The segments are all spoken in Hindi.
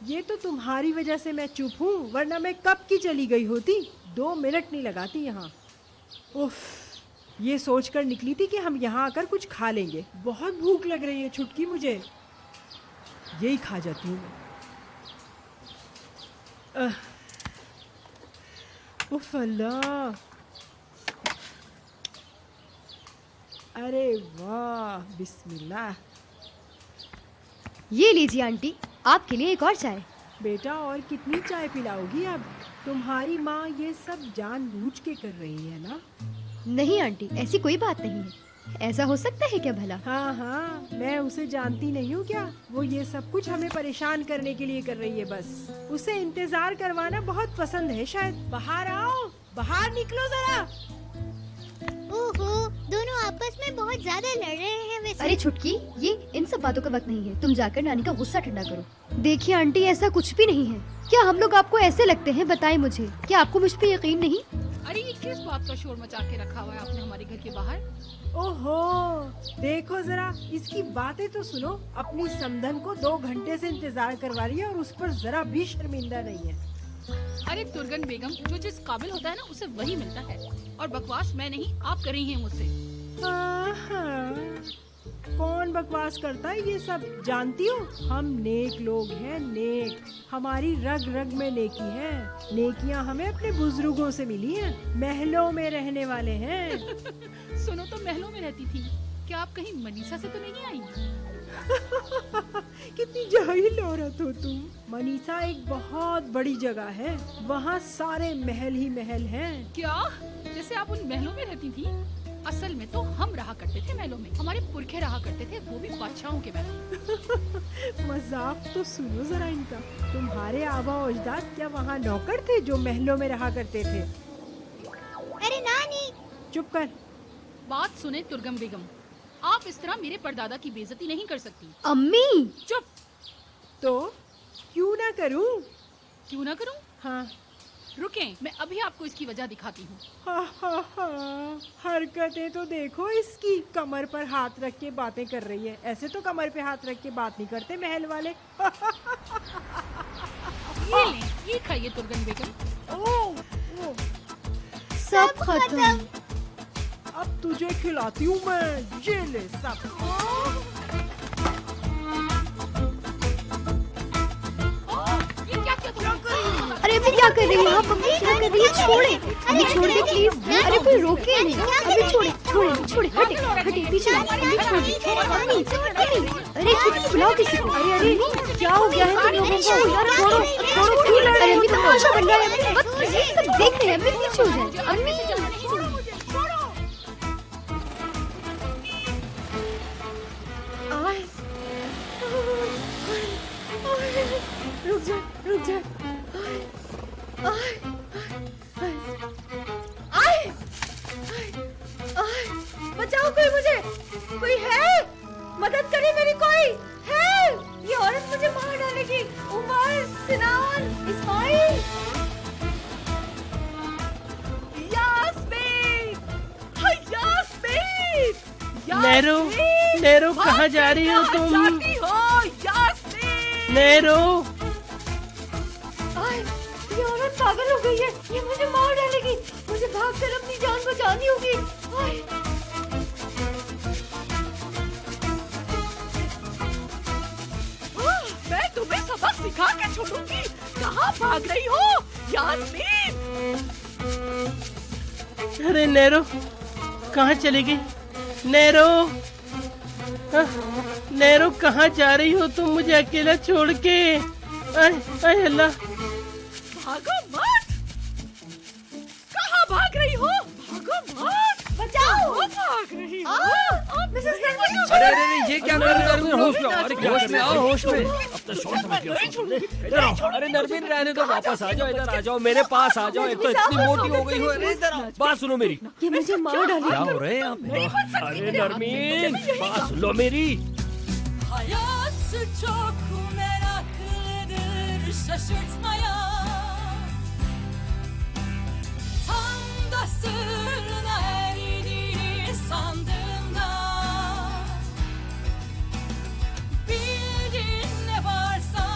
ये तो तुम्हारी वजह से मैं चुप हूँ, वरना मैं कब की चली गई होती। 2 मिनट नहीं लगाती यहाँ। उफ, ये सोचकर निकली थी कि हम यहाँ आकर कुछ खा लेंगे। बहुत भूख लग रही है छुटकी मुझे। यही खा जाती हूँ मैं। उफ अल्लाह, अरे वाह, बिस्मिल्लाह। ये लीजिए आंटी, आपके लिए एक और चाय। बेटा और कितनी चाय पिलाओगी अब? तुम्हारी माँ ये सब जानबूझ के कर रही है ना? नहीं आंटी, ऐसी कोई बात नहीं है। ऐसा हो सकता है क्या भला? हाँ हाँ, मैं उसे जानती नहीं हूँ क्या? वो ये सब कुछ हमें परेशान करने के लिए कर रही है बस। उसे इंतजार करवाना बहुत पसंद है शायद। बाहर आओ, बाहर निकलो जरा। ओहो, दोनों आपस में बहुत ज्यादा लड़ रहे हैं वैसे। अरे छुटकी, ये इन सब बातों का वक्त नहीं है। तुम जाकर नानी का गुस्सा ठंडा करो। देखिए आंटी, ऐसा कुछ भी नहीं है। क्या हम लोग आपको ऐसे लगते हैं? बताएं मुझे, क्या आपको मुझ पे यकीन नहीं? अरे ये किस बात का शोर मचा के रखा हुआ है आपने हमारे घर के बाहर? ओहो, देखो जरा, इसकी बातें तो सुनो। अपनी समधन को 2 घंटे से इंतजार करवा रही है और उस पर जरा भी शर्मिंदा नहीं है। अरे तुर्गन बेगम, जो जिस काबिल होता है ना, उसे वही मिलता है। और बकवास मैं नहीं, आप कर रही हैं मुझसे। कौन बकवास करता है ये सब? जानती हो, हम नेक लोग हैं, नेक। हमारी रग रग में नेकी है। नेकियां हमें अपने बुजुर्गों से मिली हैं। महलों में रहने वाले हैं। सुनो, तो महलों में रहती थी। क्या आप कहीं मनीषा से तो नहीं आई? कितनी जाहिल औरत हो तुम। मनीषा एक बहुत बड़ी जगह है, वहाँ सारे महल ही महल हैं। क्या? जैसे आप उन महलों में रहती थी? असल में तो हम रहा करते थे महलों में। हमारे पुरखे रहा करते थे, वो भी बादशाहों के महल। मजाक तो सुनो जरा इनका। तुम्हारे आबा और अजदाद क्या वहाँ नौकर थे जो महलों में रहा करते थे? अरे नानी, चुप कर। बात सुने तुर्गम बेगम, आप इस तरह मेरे परदादा की बेइज्जती नहीं कर सकती। अम्मी! चुप। तो क्यों ना करूं? क्यों ना करूं? हाँ। रुकें, मैं अभी आपको इसकी वजह दिखाती हूँ। हरकतें तो देखो इसकी। कमर पर हाथ रख के बातें कर रही है। ऐसे तो कमर पे हाथ रख के बात नहीं करते महल वाले। ये लें, ये खाइए तुर्गन बेगम। ओ, सब खत्म। अब तुझे खिलाती हूँ मैं। ये ले सब। ये क्या किया तुमने? अरे अभी क्या कर रही है आप? अम्मी क्या कर रही है? छोड़े, अम्मी छोड़ दे प्लीज। अरे कोई रोके नहीं। अभी छोड़े, छोड़े, छोड़े, हटे, हटे, पीछे अम्मी छोड़ दे। अम्मी, अम्मी, अरे छुटकी बुलाओ किसी को। अरे अरे क्या हो गया है तुम लोगों को? यार छोड़ो, छोड़ो, क्यों लड़ रहे हो? अम्मी तमाशा बन रहा है। बस ये सब देख रहे हैं। अम्मी पीछे हो जाए। अम्मी रुक जा, रुक जा। बचाओ कोई मुझे, कोई है? मदद करे मेरी कोई है? ये औरत मुझे मार डालेगी। उमर, सिनान, इस्माइल। यास्मीन! हाय यास्मीन! नेरो, नेरो कहाँ जा रही हो तुम? जाती हो यास्मीन! नेरो, ये औरत पागल हो गई है। ये मुझे मार डालेगी। मुझे भागकर अपनी जान बचानी होगी। मैं तुम्हें सबक सिखा के छोड़ूंगी। कहाँ भाग रही हो यास्मीन? अरे नेरो, कहाँ चली गई? नेरो, नेरो कहाँ जा रही हो तुम मुझे अकेला छोड़ के? आय अल्लाह! भागो मत! कहाँ भाग रही हो? भागो मत! बचाओ! भाग रही हो? अरे अरे अरे, ये क्या कर रहे हो? नरमीन, होश में आओ। अरे होश में आओ, होश में। अब तो शोर समझ गया। इधर आओ। अरे नरमीन, रहने दो, वापस आ जाओ। इधर आ जाओ, मेरे पास आ जाओ। एक तो इतनी मोटी हो गई हो। अरे इधर आओ, बात सुनो मेरी। ये मुझे मार डालेगी। क्या हो रहे हैं आप? अरे नरमीन, बात सुनो मेरी। Hayat çok meraklıdır şaşırtmaya. Tam da sırrına erdiğini sandığımda. Bildiğin ne varsa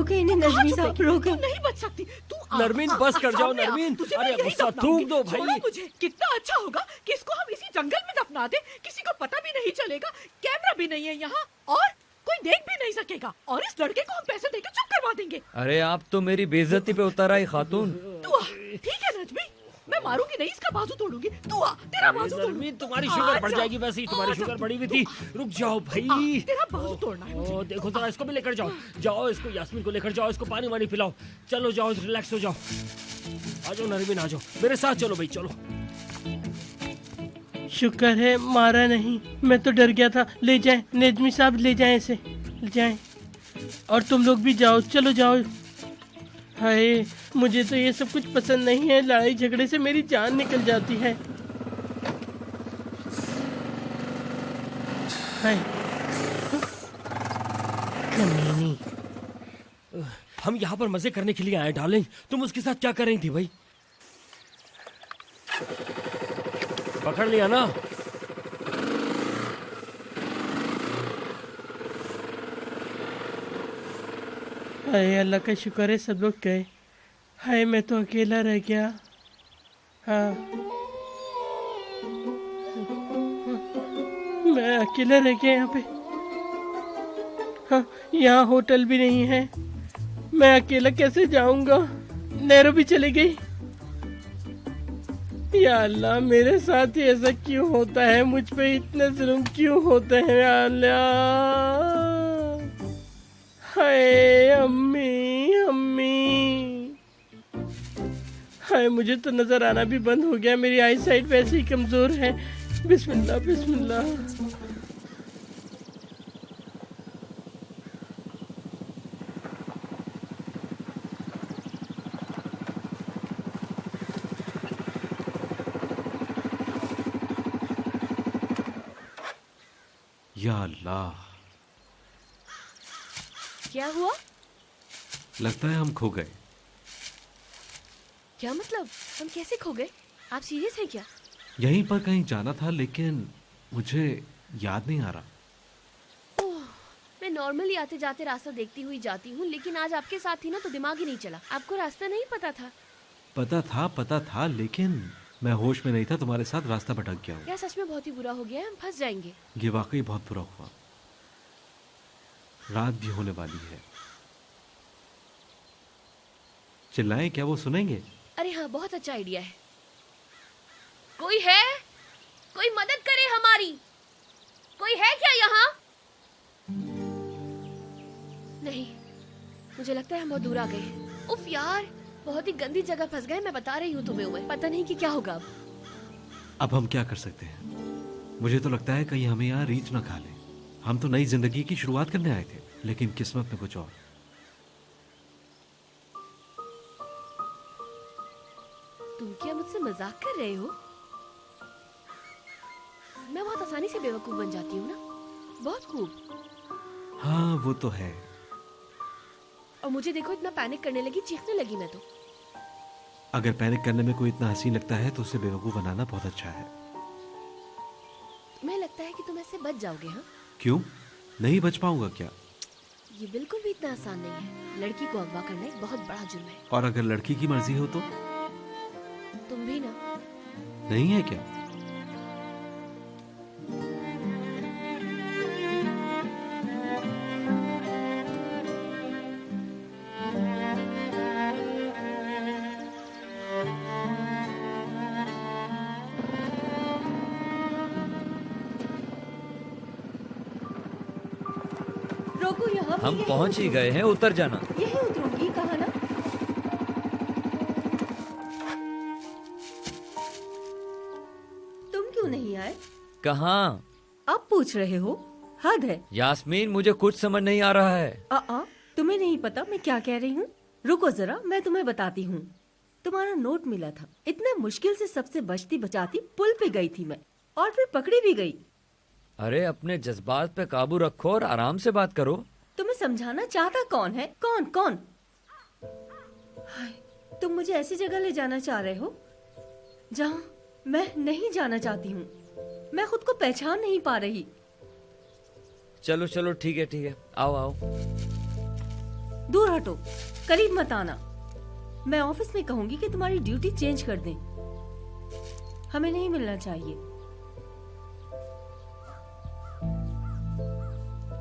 रोके इन्हें नजमी साहब, रोके। तू नहीं बच सकती तू। नरमीन, बस कर जाओ, सामने आ, नरमीन। तुझे अरे मैं यहीं गुस्सा दफनाऊंगी। थूक दो भाई। छोड़ो मुझे। कितना अच्छा होगा कि इसको हम इसी जंगल में दफना दे, किसी को पता भी नहीं चलेगा, कैमरा भी नहीं है यहाँ और कोई देख भी नहीं सकेगा, और इस लड़के को हम पैसे देकर चुप करवा देंगे। अरे आप तो मेरी बेइज्जती पे उतर आई खातून। तू आ, ठीक है नजमी, मैं मारूंगी नहीं, इसका बाजू तोड़ूंगी। तू आ, तेरा बाजू तोड़ूंगी। नरमीन, तुम्हारी शुगर बढ़ जाएगी, वैसे ही तुम्हारी शुगर बढ़ी हुई थी। रुक जाओ भाई। तेरा बाजू तोड़ना है मुझे। ओ देखो जरा, इसको भी लेकर जाओ। जाओ, इसको यास्मीन को लेकर जाओ, इसको पानी वानी पिलाओ। चलो जाओ, रिलैक्स हो जाओ। आ जाओ नरमीन, आ जाओ मेरे साथ, चलो भाई चलो। शुक्र है मारा नहीं, मैं तो डर गया था। ले जाए नेजमी साहब, ले जाए इसे, ले जाए। और तुम लोग भी जाओ, चलो जाओ। हाय, मुझे तो ये सब कुछ पसंद नहीं है। लड़ाई झगड़े से मेरी जान निकल जाती है। हाय, कमीनी। हम यहाँ पर मजे करने के लिए आए डार्लिंग, तुम उसके साथ क्या कर रही थी भाई? पकड़ लिया ना? हाय अल्लाह का शुक्र है सब लोग गए। हाय मैं तो अकेला रह गया। हाँ, मैं अकेला रह गया यहाँ पे। हाँ, यहाँ होटल भी नहीं है, मैं अकेला कैसे जाऊंगा? नैरो भी चली गई। या अल्लाह, मेरे साथ ही ऐसा क्यों होता है? मुझ पे इतने जुल्म क्यों होते हैं? या अल्लाह, हाय अम्मी, अम्मी। हाय, मुझे तो नजर आना भी बंद हो गया, मेरी आई साइट वैसे ही कमजोर है। बिस्मिल्लाह बिस्मिल्लाह। या अल्लाह, क्या हुआ? लगता है हम खो गए। क्या मतलब? हम कैसे खो गए? आप सीरियस हैं क्या? यहीं पर कहीं जाना था, लेकिन मुझे याद नहीं आ रहा। ओह, मैं नॉर्मली आते जाते रास्ता देखती हुई जाती हूँ, लेकिन आज आपके साथ थी ना तो दिमाग ही नहीं चला। आपको रास्ता नहीं पता था? पता था, लेकिन मैं होश में नहीं था, तुम्हारे साथ रास्ता भटक गया हूँ। यार सच में बहुत ही बुरा हो गया है, हम फंस जाएंगे। ये वाकई बहुत बुरा हुआ। रात भी होने वाली है। चिल्लाएं क्या, वो सुनेंगे? अरे हाँ, बहुत अच्छा आइडिया है। कोई है? कोई मदद करे हमारी। कोई है क्या यहाँ? नहीं, मुझे लगता है हम बहुत दूर आ गए। उफ यार, बहुत ही गंदी जगह फंस गए। मैं बता रही हूँ तुम्हें, उमर, पता नहीं कि क्या होगा अब हम क्या कर सकते हैं? मुझे तो लगता है कहीं हमें यहाँ रीछ ना खा ले। हम तो नई जिंदगी की शुरुआत करने आए थे, लेकिन किस्मत में कुछ और। तुम क्या मुझसे मजाक कर रहे हो? मैं बहुत आसानी से बेवकूफ बन जाती हूँ ना। बहुत खूब। हाँ, वो तो है। और मुझे देखो, इतना पैनिक करने लगी, चीखने लगी मैं तो। अगर पैनिक करने में कोई इतना हसीन लगता है तो उसे बेवकूफ बनाना बहुत अच्छा है। तुम्हें लगता है कि तुम ऐसे बच जाओगे? हाँ, क्यों नहीं बच पाऊंगा क्या? ये बिल्कुल भी इतना आसान नहीं है। लड़की को अगवा करना एक बहुत बड़ा जुर्म है। और अगर लड़की की मर्जी हो तो? तुम भी ना। नहीं है क्या? रोको, यहाँ हम पहुंच ही गए हैं, उतर जाना। यही उतरूंगी, कहा ना। तुम क्यों नहीं आए? कहाँ? अब पूछ रहे हो? हद है। यास्मीन, मुझे कुछ समझ नहीं आ रहा है। तुम्हें नहीं पता मैं क्या कह रही हूँ? रुको जरा, मैं तुम्हें बताती हूँ। तुम्हारा नोट मिला था, इतने मुश्किल से सबसे बचती बचाती पुल पे गई थी मैं, और फिर पकड़ी भी गई। अरे अपने जज्बात पे काबू रखो और आराम से बात करो। तुम्हें समझाना चाहता कौन है? कौन? हाय, तुम मुझे ऐसी जगह ले जाना चाह रहे हो जहाँ मैं नहीं जाना चाहती हूँ। मैं खुद को पहचान नहीं पा रही। चलो चलो, ठीक है, आओ आओ। दूर हटो, करीब मत आना। मैं ऑफिस में कहूंगी कि तुम्हारी ड्यूटी चेंज कर दें। हमें नहीं मिलना चाहिए।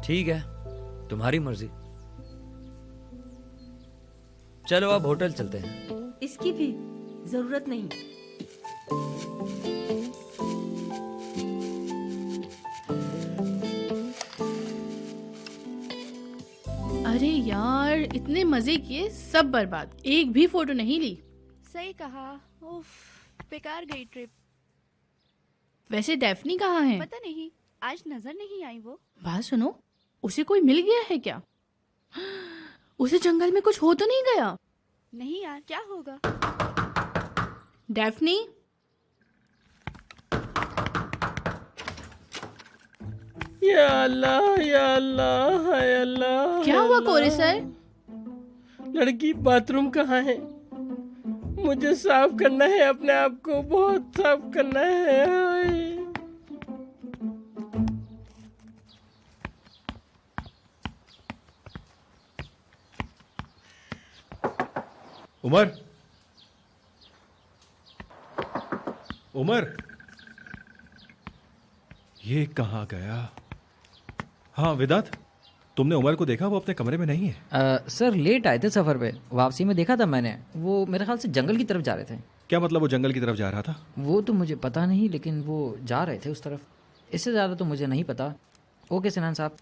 ठीक है, तुम्हारी मर्जी। चलो अब होटल चलते हैं। इसकी भी जरूरत नहीं। अरे यार, इतने मजे किए, सब बर्बाद, एक भी फोटो नहीं ली। सही कहा। उफ, बेकार गई ट्रिप। वैसे डेफनी कहाँ है? पता नहीं, आज नजर नहीं आई वो। बात सुनो, उसे कोई मिल गया है क्या? उसे जंगल में कुछ हो तो नहीं गया? नहीं यार, क्या होगा? डेफनी, या अल्लाह, या अल्लाह, हाय अल्लाह। क्या हुआ कोरे सर? लड़की बाथरूम कहाँ है? मुझे साफ करना है, अपने आप को बहुत साफ करना है। हाय। उमर, उमर, ये कहाँ गया? हाँ विदात, तुमने उमर को देखा? वो अपने कमरे में नहीं है। सर लेट आए थे सफ़र पे, वापसी में देखा था मैंने। वो मेरे ख्याल से जंगल की तरफ जा रहे थे। क्या मतलब वो जंगल की तरफ जा रहा था? वो तो मुझे पता नहीं, लेकिन वो जा रहे थे उस तरफ। इससे ज़्यादा तो मुझे नहीं पता। ओके सिनान साहब।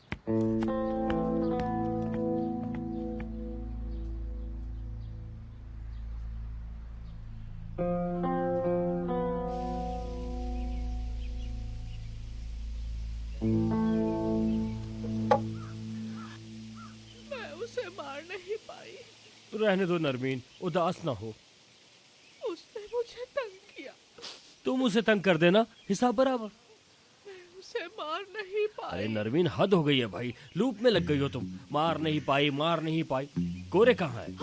मैं उसे मार नहीं पाई। रहने दो नरमीन, उदास ना हो। उसने मुझे तंग किया। तुम उसे तंग कर देना, हिसाब बराबर। मैं उसे मार नहीं पाई। अरे नरमीन, हद हो गई है भाई, लूप में लग गई हो तुम। मार नहीं पाई, मार नहीं पाई। कोरे कहाँ है?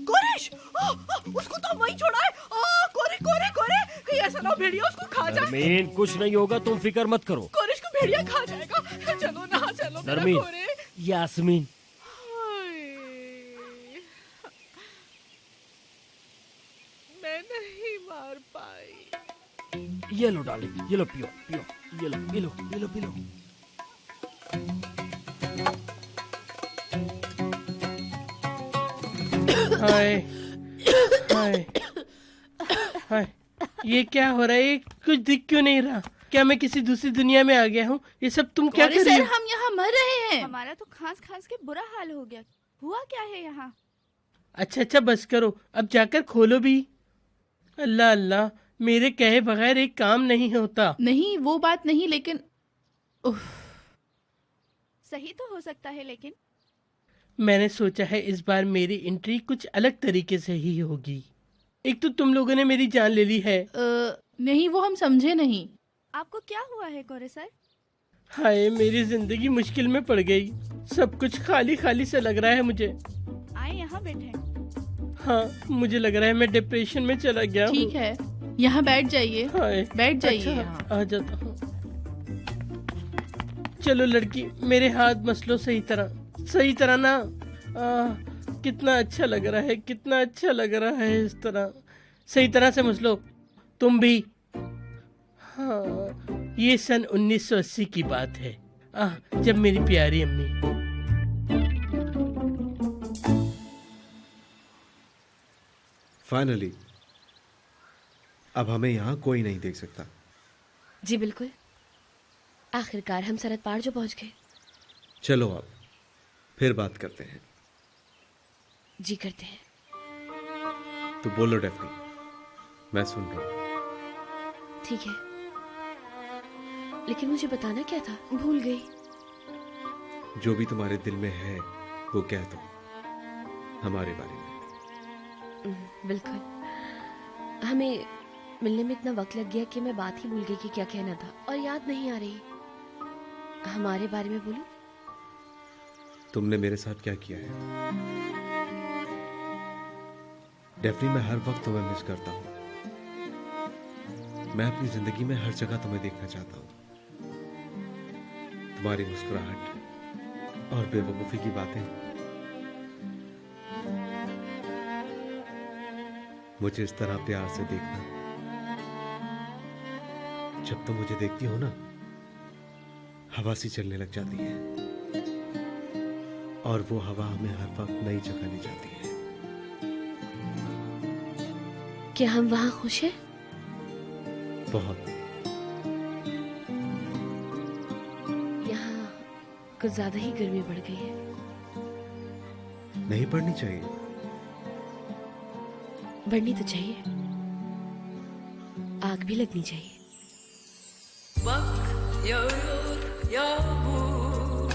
कोरेश, उसको तो वहीं छोड़ा है। कोरे कोरे कोरे, कहीं ऐसा ना हो भेड़िया उसको खा जाए। नरमीन कुछ नहीं होगा, तुम फिक्र मत करो। कोरेश को भेड़िया खा जाएगा। चलो ना, चलो मेरा नरमीन, कोरे। यास्मीन, मैं नहीं मार पाई। ये लो डार्लिंग, ये लो पियो पियो, ये लो P low P low P low. हाय हाय हाय, ये क्या हो रहा है? ये कुछ दिख क्यों नहीं रहा? क्या मैं किसी दूसरी दुनिया में आ गया हूँ? ये सब तुम क्या कर रही सर, हो? हम यहाँ मर रहे हैं। हमारा तो खांस खांस के बुरा हाल हो गया। हुआ क्या है यहाँ? अच्छा अच्छा बस करो, अब जाकर खोलो भी। अल्लाह अल्लाह, मेरे कहे बगैर एक काम नहीं होता। नहीं, वो बात नहीं, लेकिन उफ। सही तो हो सकता है, लेकिन मैंने सोचा है इस बार मेरी एंट्री कुछ अलग तरीके से ही होगी। एक तो तुम लोगों ने मेरी जान ले ली है। नहीं, वो हम समझे नहीं। आपको क्या हुआ है कोरे सर? हाय, मेरी जिंदगी मुश्किल में पड़ गई। सब कुछ खाली खाली से लग रहा है मुझे। आए यहाँ बैठे। हाँ, मुझे लग रहा है मैं डिप्रेशन में चला गया हूँ। ठीक है, यहाँ बैठ जाइए। हाय, बैठ जाइए अच्छा, यहाँ। आ जाता हूँ। चलो लड़की, मेरे हाथ मसलो सही तरह ना। कितना अच्छा लग रहा है, कितना अच्छा लग रहा है। इस तरह सही तरह से मसलो तुम भी। हाँ, ये सन 1980 की बात है, जब मेरी प्यारी अम्मी। फाइनली अब हमें यहाँ कोई नहीं देख सकता। जी बिल्कुल, आखिरकार हम सरहद पार जो पहुंच गए। चलो अब फिर बात करते हैं। जी करते हैं। तो बोलो डेफनी, मैं सुन रहा हूँ। ठीक है, लेकिन मुझे बताना क्या था, भूल गई। जो भी तुम्हारे दिल में है वो कह दो हमारे बारे में। बिल्कुल। हमें मिलने में इतना वक्त लग गया कि मैं बात ही भूल गई कि क्या कहना था, और याद नहीं आ रही। हमारे बारे में बोलूं? तुमने मेरे साथ क्या किया है डेफनी? मैं हर वक्त तुम्हें मिस करता हूँ। मैं अपनी जिंदगी में हर जगह तुम्हें देखना चाहता हूँ। तुम्हारी मुस्कुराहट और बेवकूफ़ी की बातें मुझे इस तरह प्यार से देखना। जब तुम मुझे देखती हो ना, हवा सी चलने लग जाती है, और वो हवा हमें हर वक्त नई जगह ले जाती है। क्या हम वहाँ खुश हैं? बहुत। यहाँ कुछ ज्यादा ही गर्मी बढ़ गई है। नहीं पड़नी चाहिए। बढ़नी तो चाहिए, आग भी लगनी चाहिए। Bak yağıyor yağmur,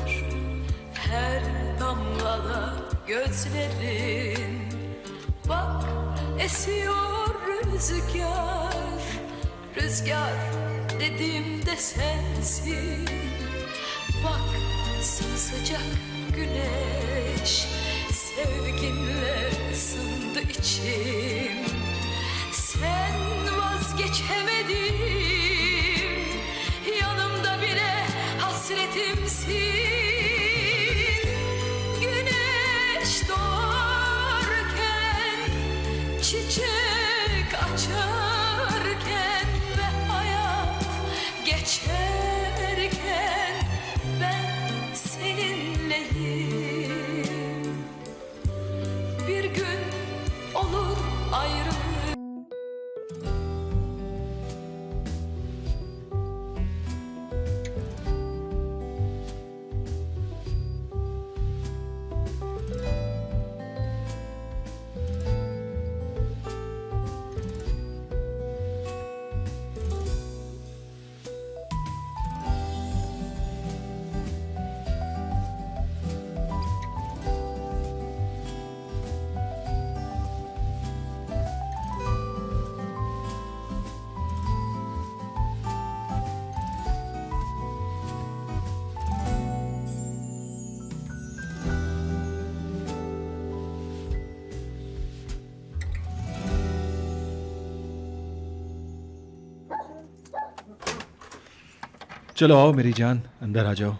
her damlada gözlerin. Bak esiyor rüzgar, rüzgar dediğimde sensin. Bak sımsıcak güneş, sevginle ısındı içim. Sen vazgeçemedin, yanımda bile hasretimsin. Güneş doğarken, çiçek açarken ve hayat geçerken ben seninleyim. Bir gün olur ayrılık. चलो आओ मेरी जान, अंदर आ जाओ।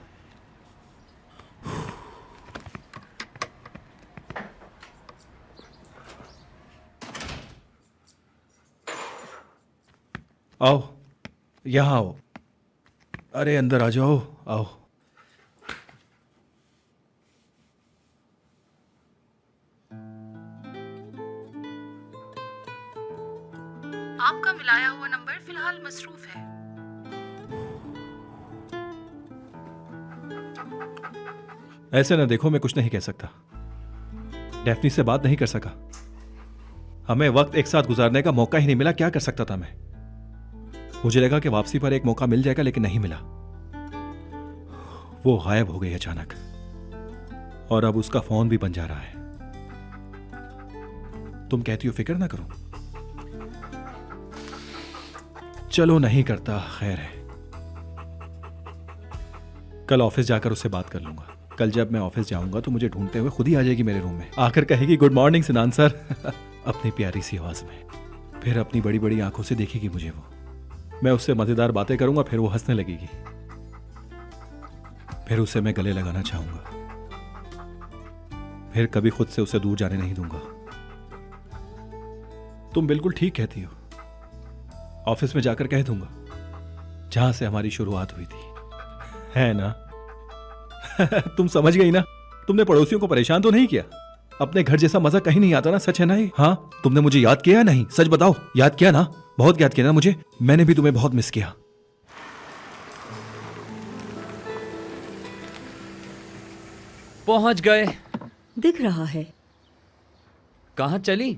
आओ, यहाँ आओ। अरे अंदर आ जाओ, आओ। आपका मिलाया हुआ नंबर फिलहाल मसरूफ है। ऐसे ना देखो, मैं कुछ नहीं कह सकता। डेफनी से बात नहीं कर सका। हमें वक्त एक साथ गुजारने का मौका ही नहीं मिला। क्या कर सकता था मैं? मुझे लगा कि वापसी पर एक मौका मिल जाएगा, लेकिन नहीं मिला। वो गायब हो गई अचानक, और अब उसका फोन भी बन जा रहा है। तुम कहती हो फिक्र ना करो। चलो नहीं करता, खैर है। कल ऑफिस जाकर उससे बात कर लूंगा। कल जब मैं ऑफिस जाऊंगा तो मुझे ढूंढते हुए खुद ही आ जाएगी मेरे रूम में। आकर कहेगी गुड मॉर्निंग सिनान सर अपनी प्यारी सी आवाज में। फिर अपनी बड़ी बड़ी आंखों से देखेगी मुझे वो। मैं उससे मजेदार बातें करूंगा, फिर वो हंसने लगेगी। फिर उसे मैं गले लगाना चाहूंगा। फिर कभी खुद से उसे दूर जाने नहीं दूंगा। तुम बिल्कुल ठीक कहती हो। ऑफिस में जाकर कह दूंगा जहां से हमारी शुरुआत हुई थी, है ना? तुम समझ गई ना? तुमने पड़ोसियों को परेशान तो नहीं किया? अपने घर जैसा मजा कहीं नहीं आता ना, सच है ना ये? हाँ, तुमने मुझे याद किया नहीं? सच बताओ, याद किया ना? बहुत याद किया ना मुझे? मैंने भी तुम्हें बहुत मिस किया। पहुंच गए। दिख रहा है। कहाँ चली?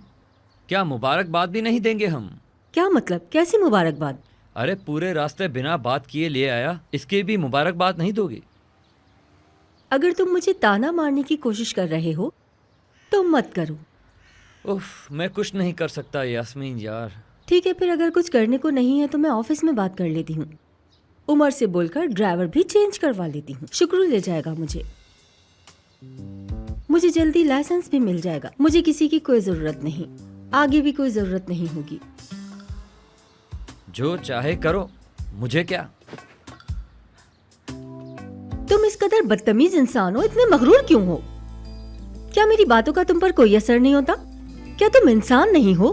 क्या मुबारकबाद भी नहीं देंगे हम? क्या मतलब? कैसी मुबारकबाद? अरे पूरे रास्ते बिना बात किए ले आया, इसकी भी मुबारकबाद नहीं दोगी? अगर तुम मुझे ताना मारने की कोशिश कर रहे हो तो मत करो। उफ, मैं कुछ नहीं कर सकता यास्मीन यार। ठीक है, फिर अगर कुछ करने को नहीं है तो मैं ऑफिस में बात कर लेती हूँ। उमर से बोलकर ड्राइवर भी चेंज करवा लेती हूँ। शुक्र ले जाएगा मुझे जल्दी लाइसेंस भी मिल जाएगा। मुझे किसी की कोई जरूरत नहीं, आगे भी कोई जरूरत नहीं होगी। जो चाहे करो, मुझे क्या। तुम इस कदर बदतमीज इंसान हो, इतने मगरूर क्यों हो? क्या मेरी बातों का तुम पर कोई असर नहीं होता? क्या तुम इंसान नहीं हो?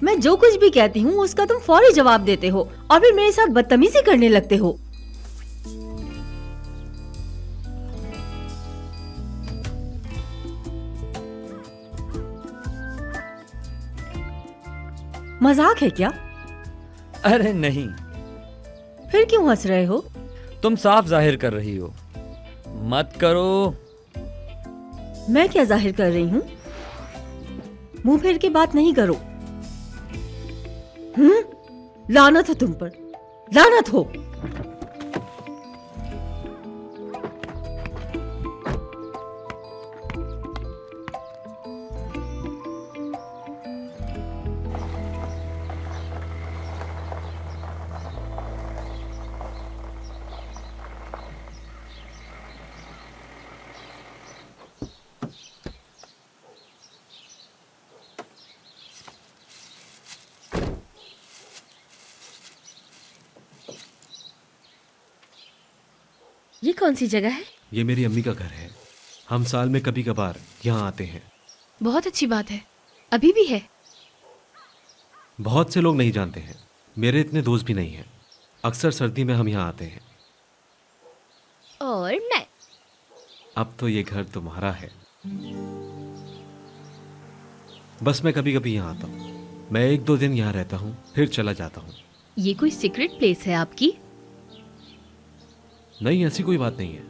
मैं जो कुछ भी कहती हूँ उसका तुम फौरी जवाब देते हो और फिर मेरे साथ बदतमीजी करने लगते हो। मजाक है क्या? अरे नहीं, फिर क्यों हंस रहे हो? तुम साफ जाहिर कर रही हो। मत करो। मैं क्या जाहिर कर रही हूँ? मुंह फेर के बात नहीं करो। लानत हो तुम पर, लानत हो। ये कौन सी जगह है? ये मेरी अम्मी का घर है। हम साल में कभी कभार यहाँ आते हैं। बहुत अच्छी बात है। अभी भी है? बहुत से लोग नहीं जानते हैं, मेरे इतने दोस्त भी नहीं हैं। अक्सर सर्दी में हम यहाँ आते हैं। और मैं? अब तो ये घर तुम्हारा है। बस मैं कभी कभी यहाँ आता हूँ। मैं 1-2 दिन यहाँ रहता हूँ, फिर चला जाता हूँ। ये कोई सीक्रेट प्लेस है आपकी? नहीं, ऐसी कोई बात नहीं है।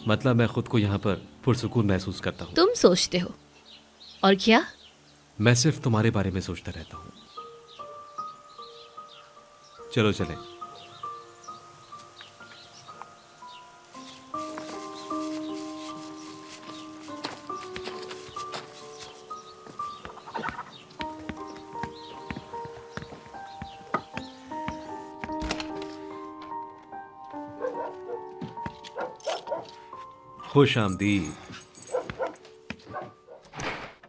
मतलब मैं खुद को यहाँ पर पुरसुकून महसूस करता हूँ। तुम सोचते हो? और क्या? मैं सिर्फ तुम्हारे बारे में सोचता रहता हूँ। चलो चलें। खुश आमदीद।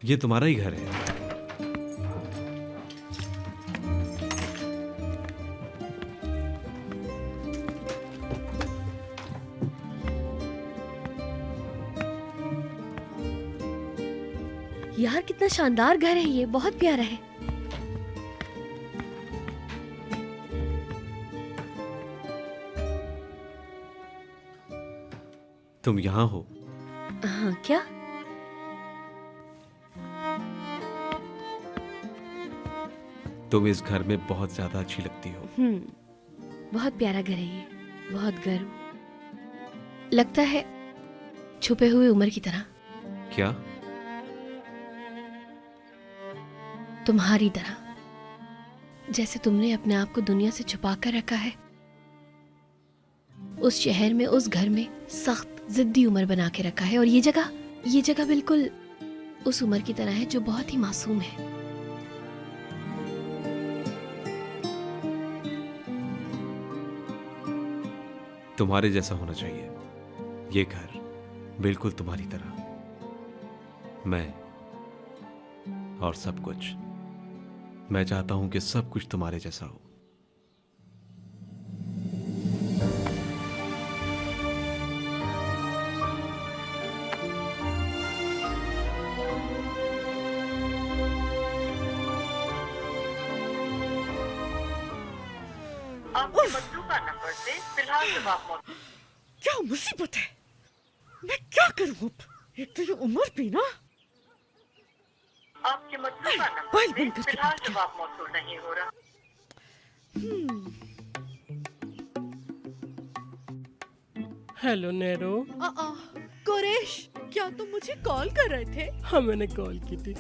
ये तुम्हारा ही घर है। यार कितना शानदार घर है ये, बहुत प्यारा है। तुम यहाँ हो? हाँ, क्या? तुम इस घर में बहुत ज्यादा अच्छी लगती हो। बहुत प्यारा घर है ये, बहुत गर्म। लगता है छुपे हुए उम्र की तरह। क्या? तुम्हारी तरह, जैसे तुमने अपने आप को दुनिया से छुपा कर रखा है। उस शहर में, उस घर में सख्त जिद्दी उम्र बना के रखा है। और ये जगह बिल्कुल उस उम्र की तरह है जो बहुत ही मासूम है। तुम्हारे जैसा होना चाहिए ये घर, बिल्कुल तुम्हारी तरह। मैं और सब कुछ, मैं चाहता हूं कि सब कुछ तुम्हारे जैसा हो। क्या मुसीबत है? मैं क्या करूं अब? एक तो ये उम्र भी ना। आपके मतलूबा नंबर पे फिलहाल जवाब मौसूल नहीं हो रहा। Hello narrow. कुरैश, क्या तुम मुझे कॉल कर रहे थे? हाँ, मैंने कॉल की थी।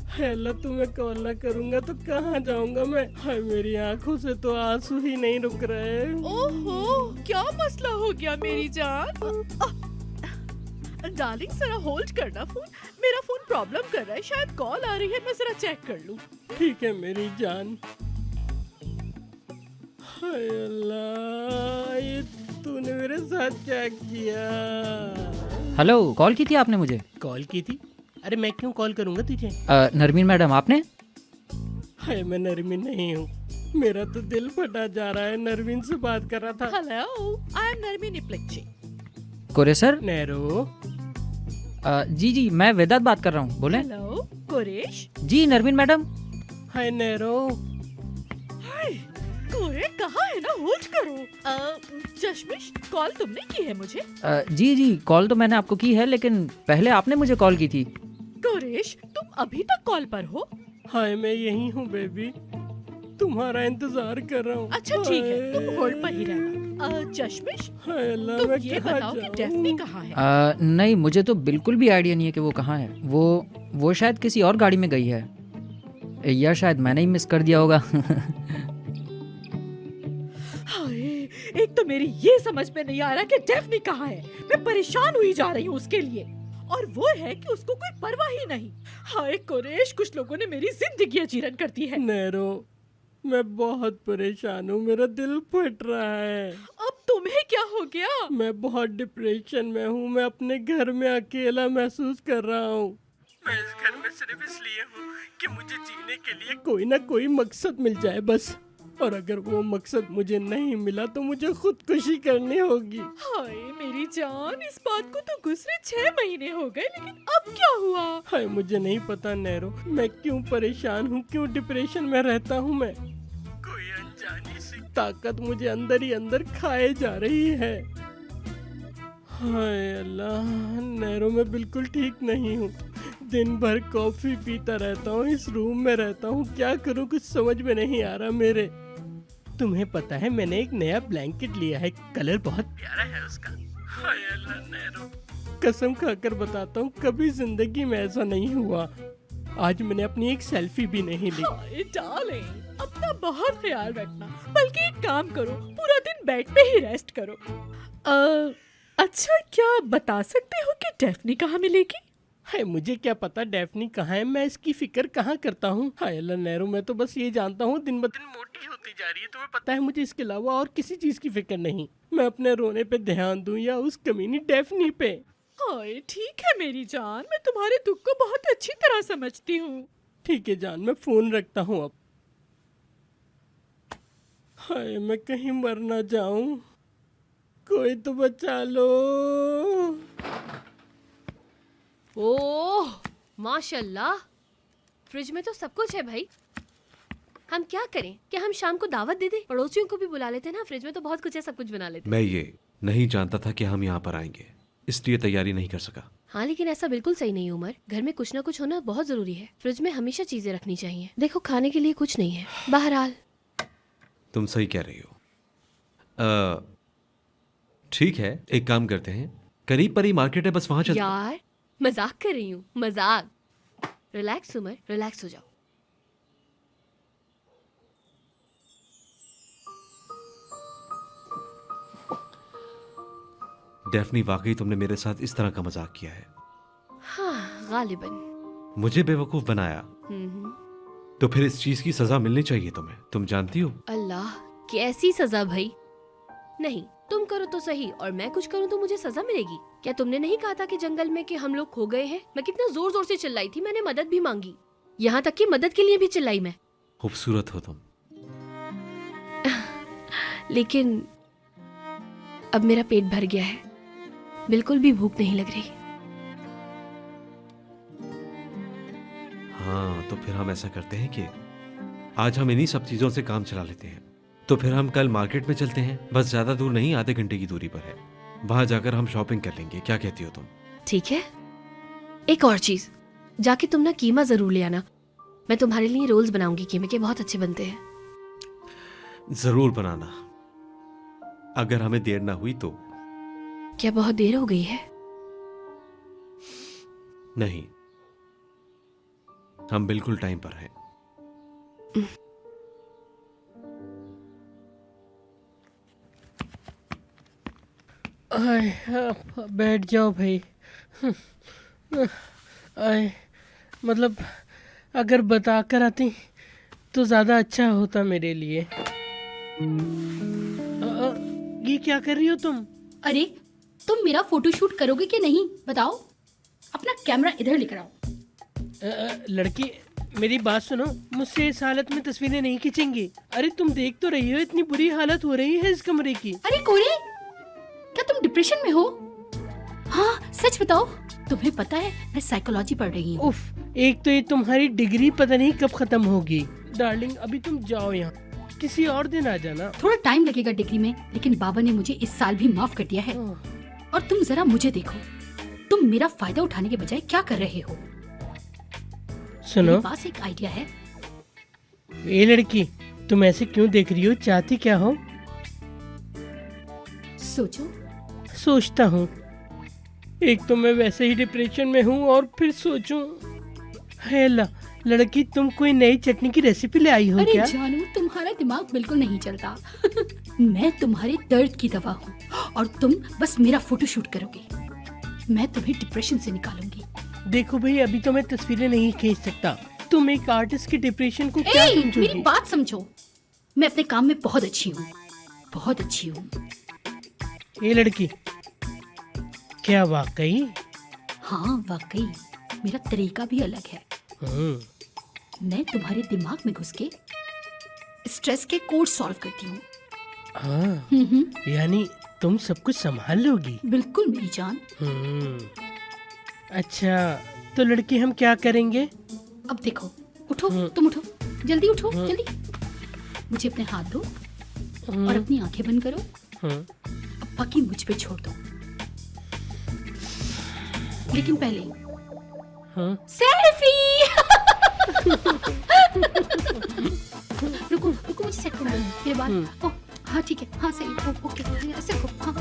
हेलो, तुम्हें कॉल ना करूंगा तो कहाँ जाऊंगा मैं? हाय, मेरी आंखों से तो आंसू ही नहीं रुक रहे। ओहो, क्या मसला हो गया मेरी जान? डार्लिंग जरा होल्ड करना फोन, मेरा फोन प्रॉब्लम कर रहा है, शायद कॉल आ रही है, मैं जरा चेक कर लूं। ठीक है मेरी जान। हाय अल्लाह, ये तूने मेरे साथ क्या किया? हेलो, कॉल की थी आपने मुझे? कॉल की थी? अरे मैं क्यों कॉल करूंगा तुझे? नरमीन मैडम आपने? हाय, मैं नरमीन नहीं हूँ। मेरा तो दिल फटा जा रहा है। नरमीन से बात कर रहा था। हेलो, आई एम नरमीन इप्लेक्ची। कोरे सर? नेरो। जी, मैं वेदांत बात कर रहा हूँ, बोले। हेलो कुरैश। जी नरमीन मैडम। हाय नैरो। हाय, कोई कहाँ है ना, होल्ड करो। चश्मिश, कॉल तुमने की है मुझे? जी कॉल तो मैंने आपको की है, लेकिन पहले आपने मुझे कॉल की थी। कुरेश, तुम अभी तक कॉल पर हो? हाय, मैं यही हूँ बेबी, तुम्हारा इंतजार कर रहा हूँ। अच्छा ठीक है, तुम होल्ड पर ही रहना। चश्मिश, हाय अल्लाह, तुम मैं ये कहाँ बताओ कि जाऊँ? डेफ्नी कहाँ है? नहीं, मुझे तो बिल्कुल भी आइडिया नहीं है कि वो कहाँ है। वो शायद किसी और गाड़ी में गई है, या शायद मैंने ही मिस कर दिया होगा। हाय, एक तो मेरी ये समझ में नहीं आ रहा कि डेफ्नी कहाँ है। मैं परेशान हुई जा रही हूँ उसके लिए, और वो है कि उसको कोई परवाह ही नहीं। हाय कुरेश, कुछ लोगों ने मेरी जिंदगी अजीरन कर दी है। नैरो, मैं बहुत परेशान हूँ, मेरा दिल फट रहा है। अब तुम्हें क्या हो गया? मैं बहुत डिप्रेशन में हूँ, मैं अपने घर में अकेला महसूस कर रहा हूँ। मैं इस घर में सिर्फ इसलिए हूँ कि मुझे जीने के लिए कोई ना कोई मकसद मिल जाए बस, और अगर वो मकसद मुझे नहीं मिला तो मुझे खुदकुशी करनी होगी। हाय मेरी जान, इस बात को तो गुजरे 6 महीने हो गए, लेकिन अब क्या हुआ? हाय, मुझे नहीं पता नैरो, मैं क्यों परेशान हूँ, क्यों डिप्रेशन में रहता हूँ। मैं कोई अनजानी सी ताकत मुझे अंदर ही अंदर खाए जा रही है। हाय अल्लाह, नैरो मैं बिल्कुल ठीक नहीं हूँ। दिन भर कॉफी पीता रहता हूँ, इस रूम में रहता हूँ, क्या करूँ कुछ समझ में नहीं आ रहा मेरे। तुम्हें पता है मैंने एक नया ब्लैंकेट लिया है, कलर बहुत प्यारा है उसका। हाय अल्लाह नैरो, कसम खाकर बताता हूँ कभी जिंदगी में ऐसा नहीं हुआ। आज मैंने अपनी एक सेल्फी भी नहीं ली। हाय डार्लिंग, अपना बहुत ख्याल रखना, बल्कि एक काम करो, पूरा दिन बेड पे ही रेस्ट करो। अच्छा, क्या बता सकते हो कि डेफ्नी कहाँ मिलेगी? हाय, मुझे क्या पता डेफ्नी कहाँ है, मैं इसकी फिक्र कहाँ करता हूँ। हाय अल्लाह नैरो, मैं तो बस ये जानता हूँ दिन ब दिन मोटी होती जा रही है, तुम्हें पता है मुझे इसके अलावा और किसी चीज की फिक्र नहीं। मैं अपने रोने पे ध्यान दूं या उस कमीनी डेफ्नी पे। हाय ठीक है मेरी जान, मैं तुम्हारे दुख को बहुत अच्छी तरह समझती हूँ। ठीक है जान, मैं फोन रखता हूँ अब। हाय, मैं कहीं मर ना जाऊं, कोई तो बचा लो। ओह माशाल्लाह, फ्रिज में तो सब कुछ है भाई। हम क्या करें? क्या हम शाम को दावत दे दें? पड़ोसियों को भी बुला लेते ना, फ्रिज में तो बहुत कुछ है, सब कुछ बना लेते। मैं ये नहीं जानता था कि हम यहाँ पर आएंगे, इसलिए तैयारी नहीं कर सका। हाँ लेकिन ऐसा बिल्कुल सही नहीं उमर, घर में कुछ ना कुछ होना बहुत जरूरी है। फ्रिज में हमेशा चीजें रखनी चाहिए। देखो खाने के लिए कुछ नहीं है। बहरहाल तुम सही कह रही हो। ठीक है, एक काम करते हैं, करीब पर ही मार्केट है, बस वहां चलते। यार मजाक कर रही हूँ, मजाक। रिलैक्स उमर, रिलैक्स हो जाओ। डेफनी, वाकई तुमने मेरे साथ इस तरह का मजाक किया है। हाँ गालिबन। मुझे बेवकूफ बनाया, तो फिर इस चीज की सजा मिलनी चाहिए तुम्हें, तुम जानती हो। अल्लाह, कैसी सजा भाई? नहीं, तुम करो तो सही और मैं कुछ करूं तो मुझे सजा मिलेगी? क्या तुमने नहीं कहा था कि जंगल में कि हम लोग खो गए हैं? मैं कितना जोर जोर से चिल्लाई थी, मैंने मदद भी मांगी, यहाँ तक कि मदद के लिए भी चिल्लाई मैं। खूबसूरत हो तुम। लेकिन अब मेरा पेट भर गया है, बिल्कुल भी भूख नहीं लग रही। हाँ, तो फिर हम ऐसा करते हैं कि आज हम इन्हीं सब चीजों से काम चला लेते हैं। तो फिर हम कल मार्केट में चलते हैं, बस ज्यादा दूर नहीं, आधे घंटे की दूरी पर है। वहां जाकर हम शॉपिंग कर लेंगे, क्या कहती हो तुम? ठीक है। एक और चीज, जाके तुम ना कीमा जरूर ले आना, मैं तुम्हारे लिए रोल्स बनाऊंगी, कीमे के बहुत अच्छे बनते हैं। जरूर बनाना, अगर हमें देर ना हुई तो। क्या बहुत देर हो गई है? नहीं, हम बिल्कुल टाइम पर हैं। बैठ जाओ भाई। मतलब अगर बता कर आती तो ज़्यादा अच्छा होता मेरे लिए। ये क्या कर रही हो तुम? अरे तुम मेरा फोटोशूट करोगे कि नहीं बताओ? अपना कैमरा इधर लेकर आओ। लड़की मेरी बात सुनो, मुझसे इस हालत में तस्वीरें नहीं खींचेंगी। अरे तुम देख तो रही हो इतनी बुरी हालत हो रही है इस कमरे की। अरे कोरे, क्या तुम डिप्रेशन में हो? हाँ सच बताओ, तुम्हें पता है मैं साइकोलॉजी पढ़ रही हूँ। उफ, एक तो ये तुम्हारी डिग्री पता नहीं कब खत्म होगी। डार्लिंग अभी तुम जाओ यहाँ, किसी और दिन आ जाना। थोड़ा टाइम लगेगा डिग्री में, लेकिन बाबा ने मुझे इस साल भी माफ कर दिया है। और तुम जरा मुझे देखो, तुम मेरा फायदा उठाने के बजाय क्या कर रहे हो? सुनो, मेरे पास एक आइडिया है। ये लड़की, तुम ऐसे क्यों देख रही हो? चाहती क्या हो? सोचो। सोचता हूँ। एक तो मैं वैसे ही डिप्रेशन में हूँ और फिर सोचूं। हेला लड़की, तुम कोई नई चटनी की रेसिपी ले आई हो अरे क्या? जानू, तुम्हारा दिमाग बिल्कुल नहीं चलता। मैं तुम्हारे दर्द की दवा हूँ और तुम बस मेरा फोटो शूट करोगे। मैं तुम्हें डिप्रेशन से निकालूंगी। देखो भाई, अभी तो मैं तस्वीरें नहीं खींच सकता। तुम एक आर्टिस्ट की डिप्रेशन को क्या समझोगी? मेरी बात समझो, मैं अपने काम में बहुत अच्छी हूँ, बहुत अच्छी हूँ। ये लड़की, क्या वाकई? हाँ वाकई, मेरा तरीका भी अलग है। मैं तुम्हारे दिमाग में घुस के स्ट्रेस के कोड सॉल्व करती हूँ। हाँ, यानी तुम सब कुछ संभाल लोगी? बिल्कुल मेरी जान। अच्छा, तो लड़की हम क्या करेंगे? अब देखो, उठो, तुम उठो, जल्दी उठो, जल्दी। मुझे अपने हाथ दो और अपनी आंखें बंद करो। अब बाकी मुझ पे छोड़ दो, लेकिन पहले सेल्फी। रुको रुको, मुझे सेट करना है। फिर बाद ओ हाँ ठीक है, हाँ सही, ओके ऐसे रखो। हाँ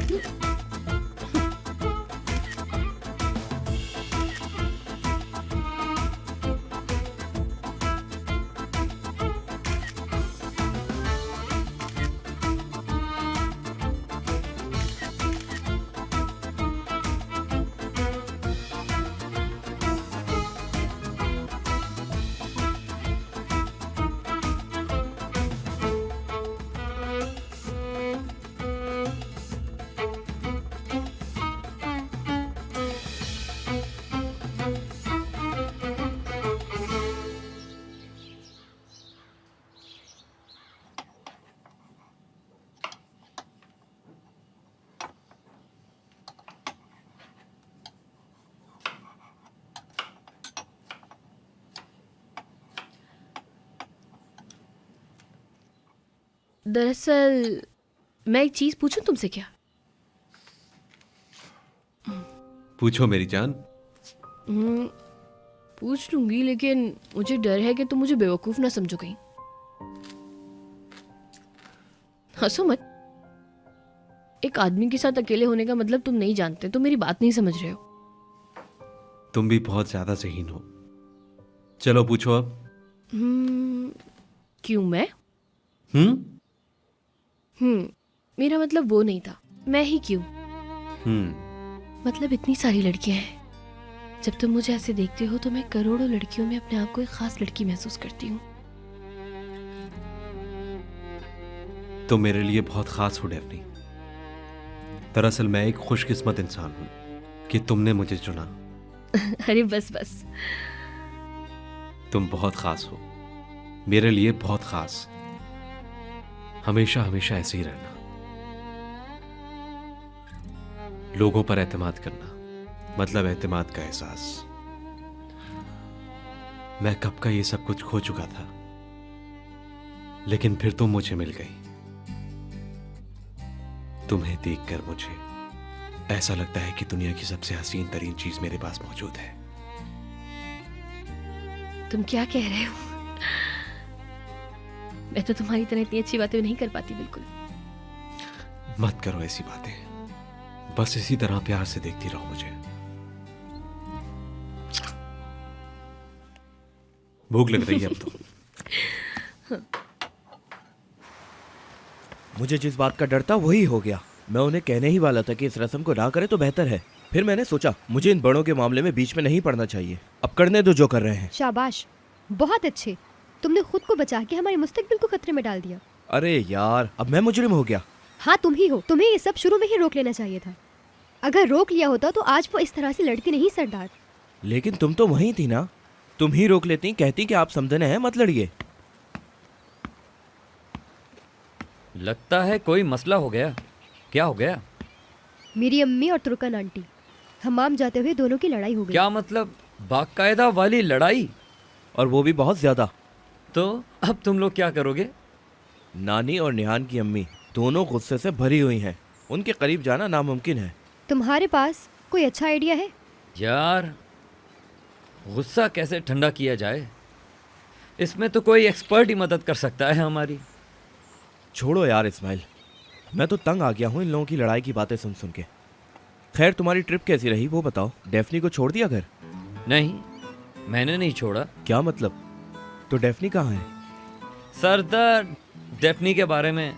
दरअसल मैं एक चीज पूछूं तुमसे क्या? पूछो मेरी जान। पूछ लूंगी, लेकिन मुझे डर है कि तुम मुझे बेवकूफ ना समझो कहीं। हंसो मत। एक आदमी के साथ अकेले होने का मतलब तुम नहीं जानते, तुम मेरी बात नहीं समझ रहे हो। तुम भी बहुत ज्यादा ज़हीन हो। चलो पूछो अब। क्यों मैं? मेरा मतलब वो नहीं था। मैं ही क्यों? मतलब इतनी सारी लड़कियां हैं। जब तुम मुझे ऐसे देखते हो तो मैं करोड़ों लड़कियों में अपने आप को एक खास लड़की महसूस करती हूँ। तुम मेरे लिए बहुत खास हो डेफनी। दरअसल मैं एक खुशकिस्मत इंसान हूँ कि तुमने मुझे चुना। अरे बस बस। तुम बहुत खास हो, मेरे लिए बहुत खास। हमेशा हमेशा ऐसे ही रहना। लोगों पर एतमाद करना मतलब एतमाद का एहसास। मैं कब का ये सब कुछ खो चुका था, लेकिन फिर तुम मुझे मिल गई। तुम्हें देखकर मुझे ऐसा लगता है कि दुनिया की सबसे हसीन तरीन चीज मेरे पास मौजूद है। तुम क्या कह रहे हो? मैं तो तुम्हारी तरह इतनी अच्छी बातें नहीं कर पाती बिल्कुल। मत करो ऐसी बातें, बस इसी तरह प्यार से देखती रहो मुझे। भूख लग रही है अब तो। मुझे जिस बात का डर था वही हो गया। मैं उन्हें कहने ही वाला था कि इस रस्म को ना करे तो बेहतर है। फिर मैंने सोचा मुझे इन बड़ों के मामले में बीच में नहीं पड़ना चाहिए। अब करने दो जो कर रहे हैं। शाबाश, बहुत अच्छे। तुमने खुद को बचा के हमारे मुस्तकबिल को खतरे में डाल दिया। अरे यार, अब मैं मुजरिम हो गया। हाँ तुम ही हो। तुम्हें ये सब शुरू में ही रोक लेना चाहिए था। अगर रोक लिया होता तो आज वो इस तरह से लड़ती नहीं सरदार। लेकिन तुम तो वहीं थी ना, तुम ही रोक लेती, कहती कि आप समझने हैं, मत लड़िए। लगता है कोई मसला हो गया। क्या हो गया? मेरी अम्मी और तुर्कन आंटी हमाम जाते हुए दोनों की लड़ाई हो गई। क्या मतलब? बाकायदा वाली लड़ाई? और वो भी बहुत ज्यादा। तो अब तुम लोग क्या करोगे? नानी और निहान की अम्मी दोनों गुस्से से भरी हुई हैं। उनके करीब जाना नामुमकिन है। तुम्हारे पास कोई अच्छा आइडिया है? यार गुस्सा कैसे ठंडा किया जाए, इसमें तो कोई एक्सपर्ट ही मदद कर सकता है हमारी। छोड़ो यार इस्माइल, मैं तो तंग आ गया हूँ इन लोगों की लड़ाई की बातें सुन सुन के। खैर तुम्हारी ट्रिप कैसी रही वो बताओ। डेफनी को छोड़ दिया घर? नहीं, मैंने नहीं छोड़ा। क्या मतलब? तो डेफनी कहाँ है? सरदार, डेफनी के बारे में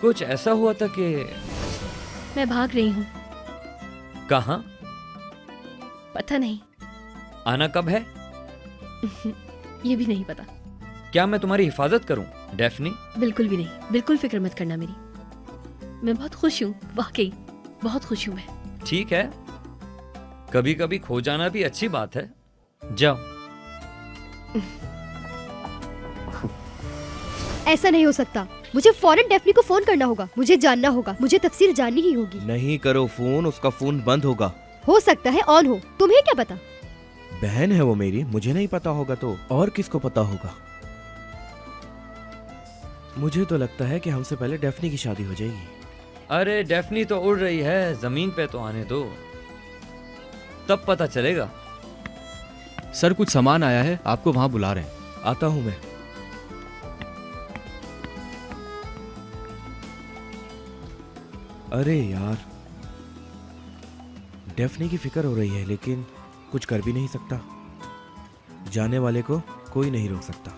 कुछ ऐसा हुआ था कि मैं भाग रही हूँ। कहाँ? पता नहीं। आना कब है? ये भी नहीं पता। क्या मैं तुम्हारी हिफाजत करूं डेफनी? बिल्कुल भी नहीं, बिल्कुल फिक्र मत करना मेरी। मैं बहुत खुश हूँ, वाकई बहुत खुश हूँ मैं। ठीक है, कभी कभी खो जाना भी अच्छी बात है। जाओ। ऐसा नहीं हो सकता। मुझे फौरन डेफनी को फोन करना होगा। मुझे जानना होगा, मुझे तफसीर जाननी ही होगी। नहीं करो फोन, उसका फोन बंद होगा। हो सकता है ऑन हो, तुम्हें क्या पता? बहन है वो मेरी, मुझे नहीं पता होगा तो और किसको पता होगा? मुझे तो लगता है कि हमसे पहले डेफनी की शादी हो जाएगी। अरे डेफनी तो उड़ रही है, जमीन पे तो आने दो, तब पता चलेगा। सर कुछ सामान आया है, आपको वहां बुला रहे हैं। आता हूं मैं। अरे यार, डेफनी की फिक्र हो रही है लेकिन कुछ कर भी नहीं सकता। जाने वाले को कोई नहीं रोक सकता।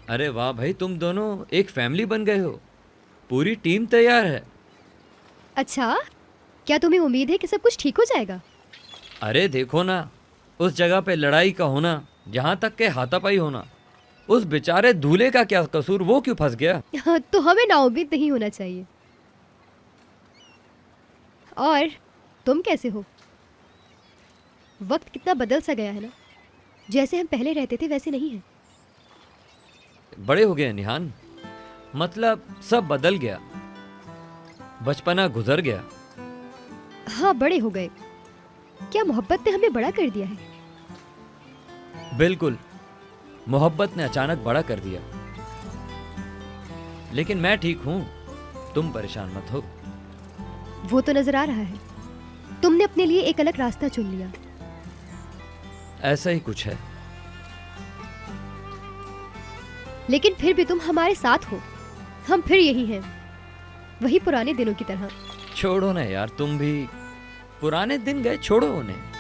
अरे वाह भाई, तुम दोनों एक फैमिली बन गए हो। पूरी टीम तैयार है। अच्छा, क्या तुम्हें उम्मीद है कि सब कुछ ठीक हो जाएगा? अरे देखो ना, उस जगह पे लड़ाई का होना, जहां तक के हाथापाई होना, उस बेचारे दूल्हे का क्या कसूर, वो क्यों फंस गया? तो हमें नाउम्मीद नहीं होना चाहिए। और तुम कैसे हो? वक्त कितना बदल सा गया है ना। जैसे हम पहले रहते थे वैसे नहीं है। बड़े हो गए निहान, मतलब सब बदल गया, बचपना गुजर गया। हाँ, बड़े हो गए। क्या मोहब्बत ने हमें बड़ा कर दिया है? बिल्कुल, मोहब्बत ने अचानक बड़ा कर दिया। लेकिन मैं ठीक हूं, तुम परेशान मत हो। वो तो नजर आ रहा है। तुमने अपने लिए एक अलग रास्ता चुन लिया। ऐसा ही कुछ है। लेकिन फिर भी तुम हमारे साथ हो। हम फिर यही हैं, वही पुराने दिनों की तरह। छोड़ो ना यार, तुम भी पुराने दिन गए, छोड़ो उन्हें।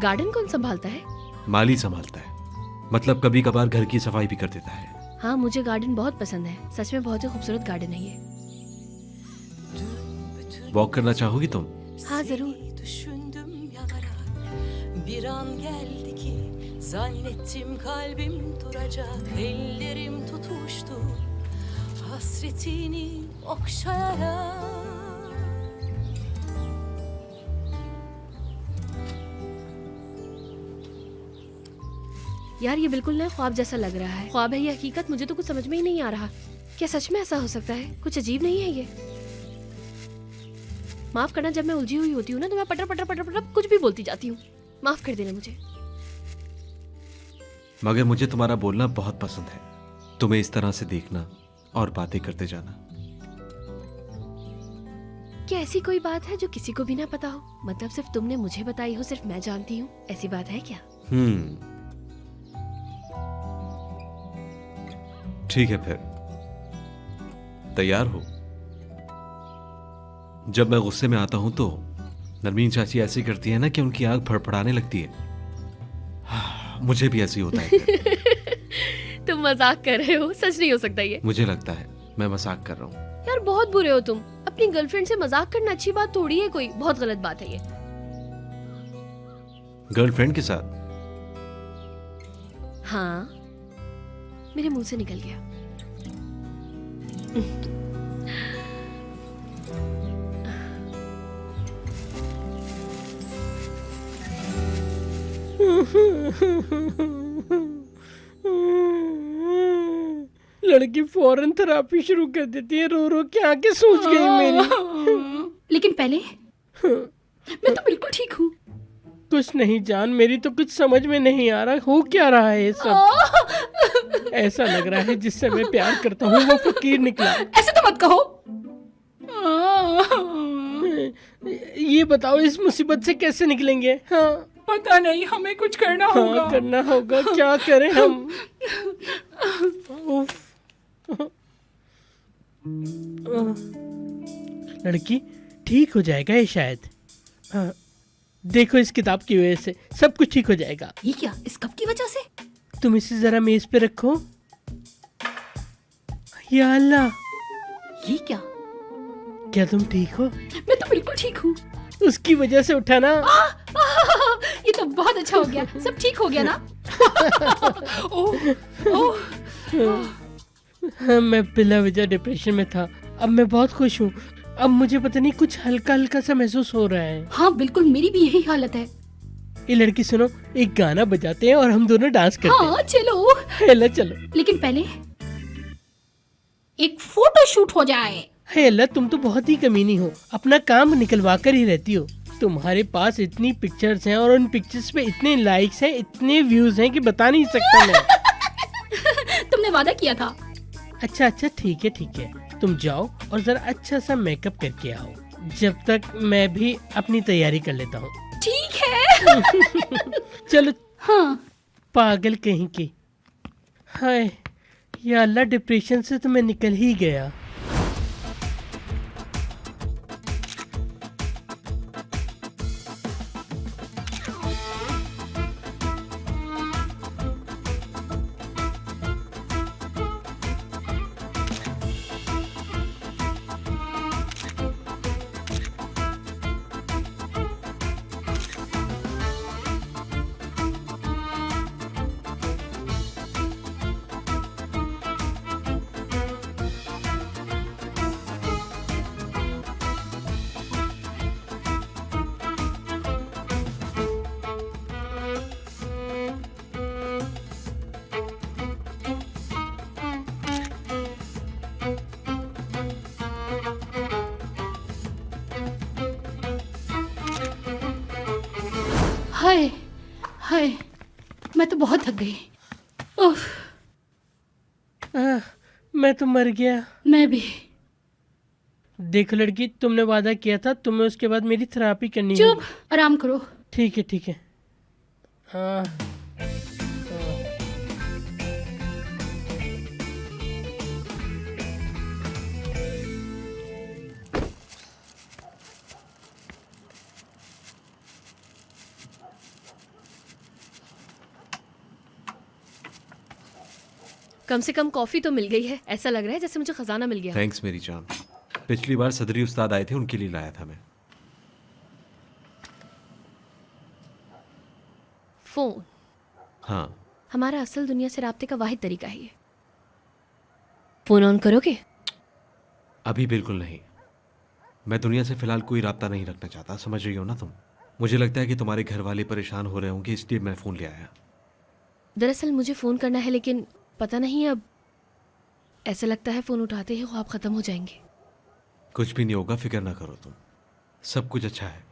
गार्डन कौन संभालता है? माली संभालता है, मतलब कभी कभार घर की सफाई भी कर देता है। हाँ, मुझे गार्डन बहुत पसंद है। सच में बहुत ही खूबसूरत गार्डन है ये। वॉक करना चाहोगी तुम? हाँ जरूर। Düşündüm yanarak bir an geldi ki zannettim kalbim duracak, ellerim tutuştu hasretini okşayarak. यार ये बिल्कुल नया ख्वाब जैसा लग रहा है। ख्वाब है या हकीकत, मुझे तो कुछ समझ में ही नहीं आ रहा। क्या सच में ऐसा हो सकता है? कुछ अजीब नहीं है ये? माफ करना, जब मैं उलझी हुई होती हूँ ना तो मैं पटर पटर पटर पटर कुछ भी बोलती जाती हूँ। माफ कर देना मुझे। मगर मुझे तुम्हारा बोलना बहुत पसंद है, तुम्हें इस तरह से देखना और बातें करते जाना। क्या ऐसी कोई बात है जो किसी को भी ना पता हो? मतलब सिर्फ तुमने मुझे बताई हो, सिर्फ मैं जानती हूँ, ऐसी बात है क्या? ठीक है, फिर तैयार हो? जब मैं गुस्से में आता हूं तो नरमीन चाची ऐसी करती है ना कि उनकी आंख फड़फड़ाने लगती है। मुझे भी ऐसी होता है। तुम मजाक कर रहे हो, सच नहीं हो सकता ये। मुझे लगता है मैं मजाक कर रहा हूँ। यार बहुत बुरे हो तुम। अपनी गर्लफ्रेंड से मजाक करना अच्छी बात थोड़ी है, कोई बहुत गलत बात है ये। गर्लफ्रेंड के साथ? हाँ, मेरे मुंह से निकल गया। लड़की फौरन थेरापी शुरू कर देती है, रो रो के आंखें सूज गई मेरी। लेकिन पहले मैं तो बिल्कुल ठीक हूँ। कुछ नहीं जान, मेरी तो कुछ समझ में नहीं आ रहा हो क्या रहा है ये सब। ऐसा लग रहा है जिससे मैं प्यार करता हूँ वो फकीर निकला। ऐसे तो मत कहो। ये बताओ इस मुसीबत से कैसे निकलेंगे? हाँ पता नहीं, हमें कुछ करना होगा। हाँ करना होगा, क्या करें हम? उफ। लड़की ठीक हो जाएगा ये शायद। हाँ, देखो इस किताब की वजह से सब कुछ ठीक हो जाएगा। ये क्या, इस कप की वजह से? तुम इसे जरा मेज पे रखो। या अल्लाह, ये क्या? क्या तुम ठीक हो? मैं तो बिल्कुल ठीक हूँ। उसकी वजह से उठा ना। ये तो बहुत अच्छा हो गया, सब ठीक हो गया ना? हाँ, मैं बिला वजह डिप्रेशन में था, अब मैं बहुत खुश हूँ। अब मुझे पता नहीं कुछ हल्का हल्का सा महसूस हो रहा है। हाँ बिल्कुल, मेरी भी यही हालत है। ये लड़की सुनो, एक गाना बजाते हैं और हम दोनों डांस करते हैं। हाँ चलो। हेला चलो। लेकिन पहले एक फोटो शूट हो जाए। हेला तुम तो बहुत ही कमीनी हो, अपना काम निकलवा कर ही रहती हो। तुम्हारे पास इतनी पिक्चर्स हैं और उन पिक्चर्स पे इतने लाइक्स हैं, इतने व्यूज हैं कि बता नहीं सकता मैं। तुमने वादा किया था। अच्छा अच्छा ठीक है, तुम जाओ और जरा अच्छा सा मेकअप करके आओ, जब तक मैं भी अपनी तैयारी कर लेता हूँ। ठीक है। चलो। हाँ। पागल कहीं की। हाय या अल्लाह, डिप्रेशन से तो मैं निकल ही गया। हाय हाय, मैं तो बहुत थक गई। उफ। मैं तो मर गया। मैं भी। देखो लड़की, तुमने वादा किया था तुम्हें उसके बाद मेरी थेरापी करनी है। चुप, आराम करो। ठीक है। कम से कम कॉफी तो मिल गई है। ऐसा लग रहा है जैसे मुझे खजाना मिल गया। थैंक्स मेरी जान। पिछली बार सदरी उस्ताद आए थे, उनके लिए लाया था मैं। फोन। हाँ। हमारा असल दुनिया से राब्ते का वाहिद तरीका है ये। फोन ऑन करोगे? अभी बिल्कुल नहीं। मैं दुनिया से फिलहाल कोई राब्ता नहीं रखना चाहता, समझ रही हो ना तुम? मुझे लगता है कि तुम्हारे घर वाले परेशान हो रहे होंगे, इसलिए मैं फोन ले आया। दरअसल मुझे फोन करना है, लेकिन पता नहीं अब ऐसा लगता है फोन उठाते ही ख्वाब खत्म हो जाएंगे। कुछ भी नहीं होगा, फिक्र ना करो तुम, सब कुछ अच्छा है।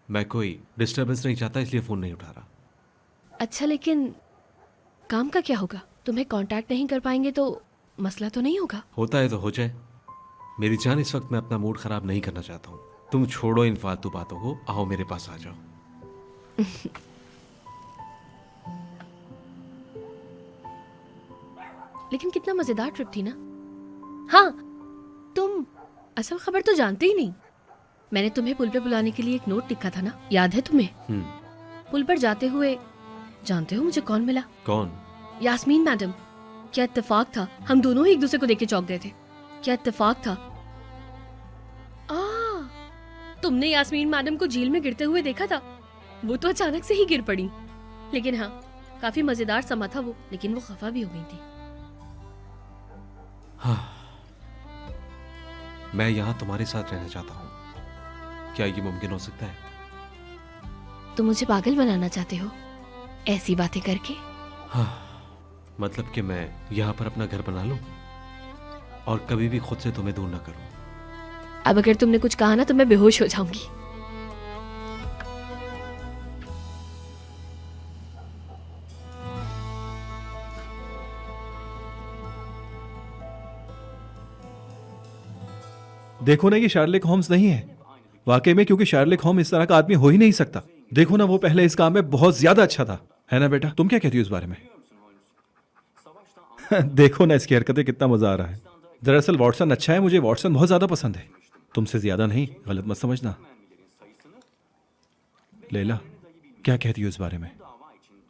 मैं कोई डिस्टर्बेंस नहीं चाहता, इसलिए फोन नहीं उठा रहा। अच्छा, लेकिन काम का क्या होगा? तुम्हें कांटेक्ट नहीं कर पाएंगे तो मसला तो नहीं होगा? होता है तो हो जाए मेरी जान। इस वक्त मैं अपना मूड खराब नहीं करना चाहता हूँ। तुम छोड़ो इन फालतू बातों को, आओ मेरे पास आ जाओ। लेकिन कितना मजेदार ट्रिप थी ना। हाँ, तुम असल खबर तो जानते ही नहीं। मैंने तुम्हें पुल पे बुलाने के लिए एक नोट लिखा था ना, याद है तुम्हें? पुल पर जाते हुए जानते हो मुझे कौन मिला? कौन? यास्मीन मैडम। क्या इत्तेफाक था, हम दोनों ही एक दूसरे को देख के चौंक गए थे। क्या इत्तेफाक था। तुमने यास्मीन मैडम को झील में गिरते हुए देखा था। वो तो अचानक से ही गिर पड़ी, लेकिन हाँ, काफी मजेदार समा था वो, लेकिन वो खफा भी हो गई थी। हाँ, मैं यहाँ तुम्हारे साथ रहना चाहता हूँ। क्या ये मुमकिन हो सकता है? तुम मुझे पागल बनाना चाहते हो ऐसी बातें करके? हाँ, मतलब कि मैं यहाँ पर अपना घर बना लूं और कभी भी खुद से तुम्हें दूर ना करूं। अब अगर तुमने कुछ कहा ना तो मैं बेहोश हो जाऊंगी। देखो ना, ये शार्लेक होम्स नहीं है वाकई में, क्योंकि शार्लेक होम्स इस तरह का आदमी हो ही नहीं सकता। देखो ना, वो पहले इस काम में बहुत ज्यादा अच्छा था, है ना बेटा? तुम क्या कहती हो इस बारे में? देखो ना, इसकी हरकतें, कितना मजा आ रहा है। दरअसल वॉटसन अच्छा है, मुझे वॉटसन बहुत ज्यादा पसंद है, तुमसे ज्यादा नहीं, गलत मत समझना। लैला, क्या कहती हो इस बारे में?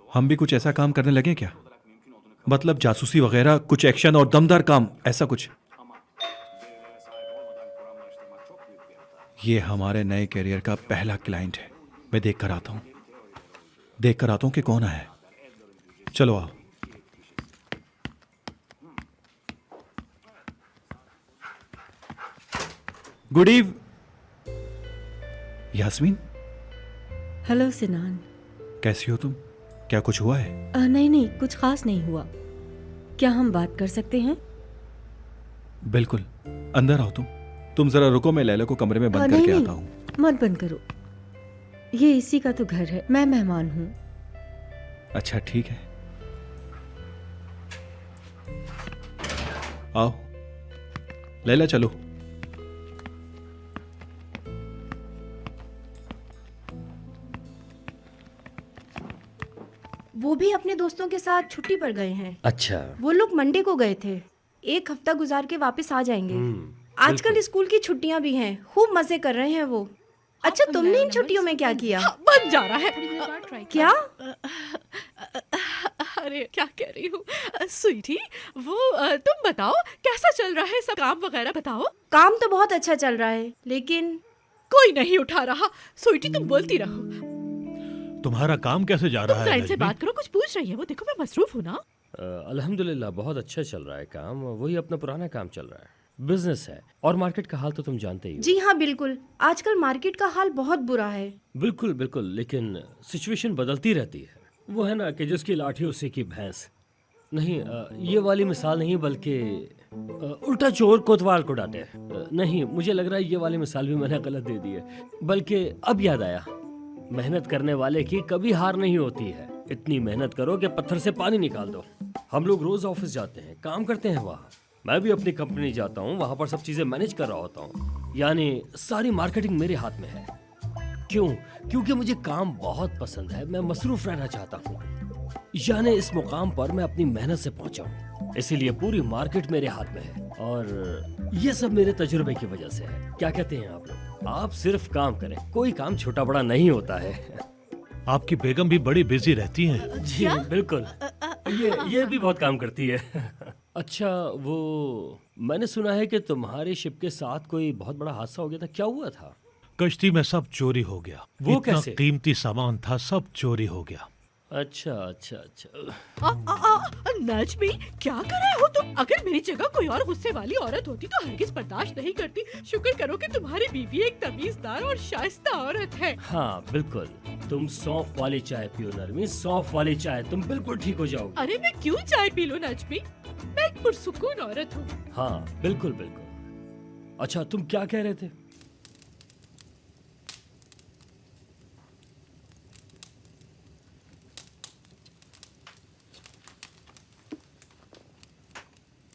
हम भी कुछ ऐसा काम करने लगे क्या? मतलब जासूसी वगैरह, कुछ एक्शन और दमदार काम, ऐसा कुछ। ये हमारे नए करियर का पहला क्लाइंट है। मैं देख कर आता हूं कि कौन है। चलो आओ। गुड इव यास्मीन। हेलो सिनान, कैसी हो तुम? क्या कुछ हुआ है? नहीं, कुछ खास नहीं हुआ। क्या हम बात कर सकते हैं? बिल्कुल, अंदर आओ। तुम जरा रुको, मैं लैला को कमरे में बंद करके आता हूँ। मत बंद करो, ये इसी का तो घर है, मैं मेहमान हूँ। अच्छा ठीक है, आओ लैला, चलो। वो भी अपने दोस्तों के साथ छुट्टी पर गए हैं। अच्छा, वो लोग मंडे को गए थे, एक हफ्ता गुजार के वापस आ जाएंगे। आजकल स्कूल की छुट्टियां भी हैं, खूब मजे कर रहे हैं वो। अच्छा, तुमने इन छुट्टियों में क्या किया? बन जा रहा है। क्या? अरे क्या कह रही हूँ स्वीटी, वो तुम बताओ कैसा चल रहा है सब, काम वगैरह बताओ। काम तो बहुत अच्छा चल रहा है, लेकिन कोई नहीं उठा रहा। स्वीटी तुम बोलती रहो। तुम्हारा काम कैसे जा रहा है? क्लाइंट से बात करो, कुछ पूछ रही है वो, देखो मैं मसरूफ हूँ ना। अल्हम्दुलिल्लाह बहुत अच्छा चल रहा है काम, वही अपना पुराना काम चल रहा है, बिजनेस है। और मार्केट का हाल तो तुम जानते ही हो। जी हाँ बिल्कुल, आजकल मार्केट का हाल बहुत बुरा है। बिल्कुल बिल्कुल, लेकिन सिचुएशन बदलती रहती है। वो है ना कि जिसकी लाठी उसी की भैंस। नहीं, ये वाली मिसाल नहीं, बल्कि उल्टा चोर कोतवाल को डांटे। नहीं, मुझे लग रहा है ये वाली मिसाल भी मैंने गलत दे दी है। बल्कि अब याद आया, मेहनत करने वाले की कभी हार नहीं होती है। इतनी मेहनत करो कि पत्थर से पानी निकाल दो। हम लोग रोज ऑफिस जाते हैं, काम करते हैं वहाँ। मैं भी अपनी कंपनी जाता हूँ, वहाँ पर सब चीजें मैनेज कर रहा होता हूँ, यानी सारी मार्केटिंग मेरे हाथ में है। क्यों? क्योंकि मुझे काम बहुत पसंद है, मैं मसरूफ रहना चाहता हूँ, यानी इस मुकाम पर मैं अपनी मेहनत से पहुंचा हूँ, इसीलिए पूरी मार्केट मेरे हाथ में है। और ये सब मेरे तजुर्बे की वजह से है। क्या कहते हैं आप लोग? आप सिर्फ काम करें, कोई काम छोटा बड़ा नहीं होता है। आपकी बेगम भी बड़ी बिजी रहती हैं। जी बिल्कुल, ये भी बहुत काम करती है। अच्छा, वो मैंने सुना है कि तुम्हारे शिप के साथ कोई बहुत बड़ा हादसा हो गया था, क्या हुआ था? कश्ती में सब चोरी हो गया। वो इतना कैसे? कीमती सामान था, सब चोरी हो गया। अच्छा अच्छा अच्छा। नजमी, क्या कर रहे हो तुम? अगर मेरी जगह कोई और गुस्से वाली औरत होती तो हरगिज बर्दाश्त नहीं करती। शुक्र करो कि तुम्हारी बीवी एक तमीजदार और शाइस्ता औरत है। हाँ बिल्कुल, तुम सौंफ वाली चाय पियो नरमी, सौंफ वाली चाय, तुम बिल्कुल ठीक हो जाओगे। अरे मैं क्यों चाय पी लूं नजमी, मैं एक पुरसुकून औरत हूँ। हाँ बिल्कुल बिल्कुल। अच्छा, तुम क्या कह रहे थे?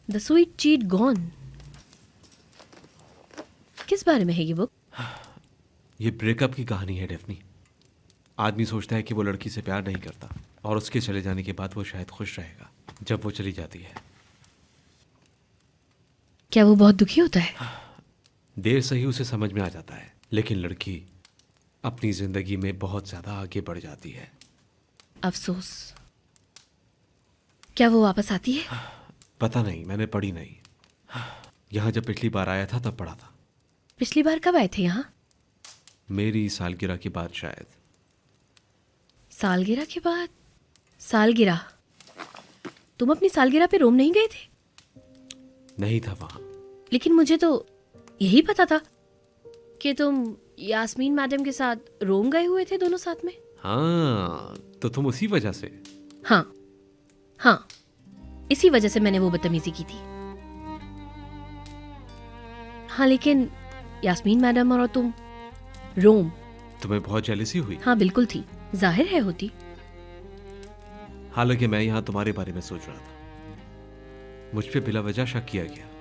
The sweet cheat gone. किस बारे में है ये बुक? ये ब्रेकअप की कहानी है डेफनी। आदमी सोचता है कि वो लड़की से प्यार नहीं करता और उसके चले जाने के बाद वो शायद खुश रहेगा। जब वो चली जाती है, क्या वो बहुत दुखी होता है? देर से ही उसे समझ में आ जाता है, लेकिन लड़की अपनी जिंदगी में बहुत ज्यादा आगे बढ़ जाती है। अफसोस। क्या वो वापस आती है? पता नहीं, मैंने पढ़ी नहीं। यहाँ जब पिछली बार आया था तब पढ़ा था। पिछली बार कब आए थे यहाँ? मेरी सालगिरह के बाद शायद। सालगिरह के बाद? सालगिरह? तुम अपनी सालगिरह पे रोम नहीं गए थे? नहीं था वहां। लेकिन मुझे तो यही पता था कि तुम यास्मीन मैडम के साथ रोम गए हुए थे, दोनों साथ में। हाँ, तो तुम उसी वजह से। हाँ, इसी वजह से मैंने वो बदतमीजी की थी। हाँ, लेकिन यास्मीन मैडम और तुम रोम। तुम्हें बहुत जेलसी हुई? हाँ बिल्कुल थी, जाहिर है होती। हालांकि मैं यहाँ तुम्हारे बारे में सोच रहा था। मुझ पे बिला वजह शक किया गया।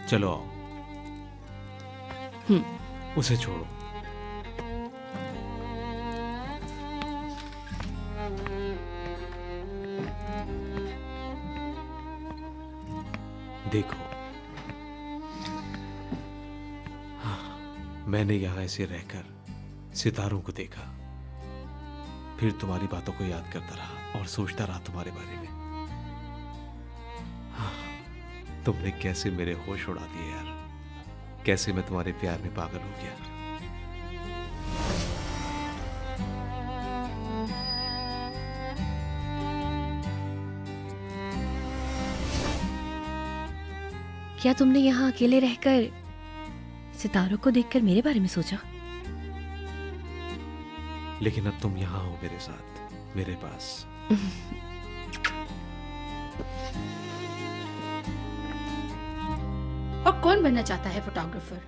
चलो आओ। उसे छोड़ो। देखो, मैंने यहां ऐसे रहकर सितारों को देखा, फिर तुम्हारी बातों को याद करता रहा और सोचता रहा तुम्हारे बारे में। तुमने कैसे मेरे होश उड़ा दिए यार, कैसे मैं तुम्हारे प्यार में पागल हो गया। क्या तुमने यहाँ अकेले रहकर सितारों को देखकर मेरे बारे में सोचा? लेकिन अब तुम यहाँ हो मेरे साथ, मेरे पास। और कौन बनना चाहता है फोटोग्राफर?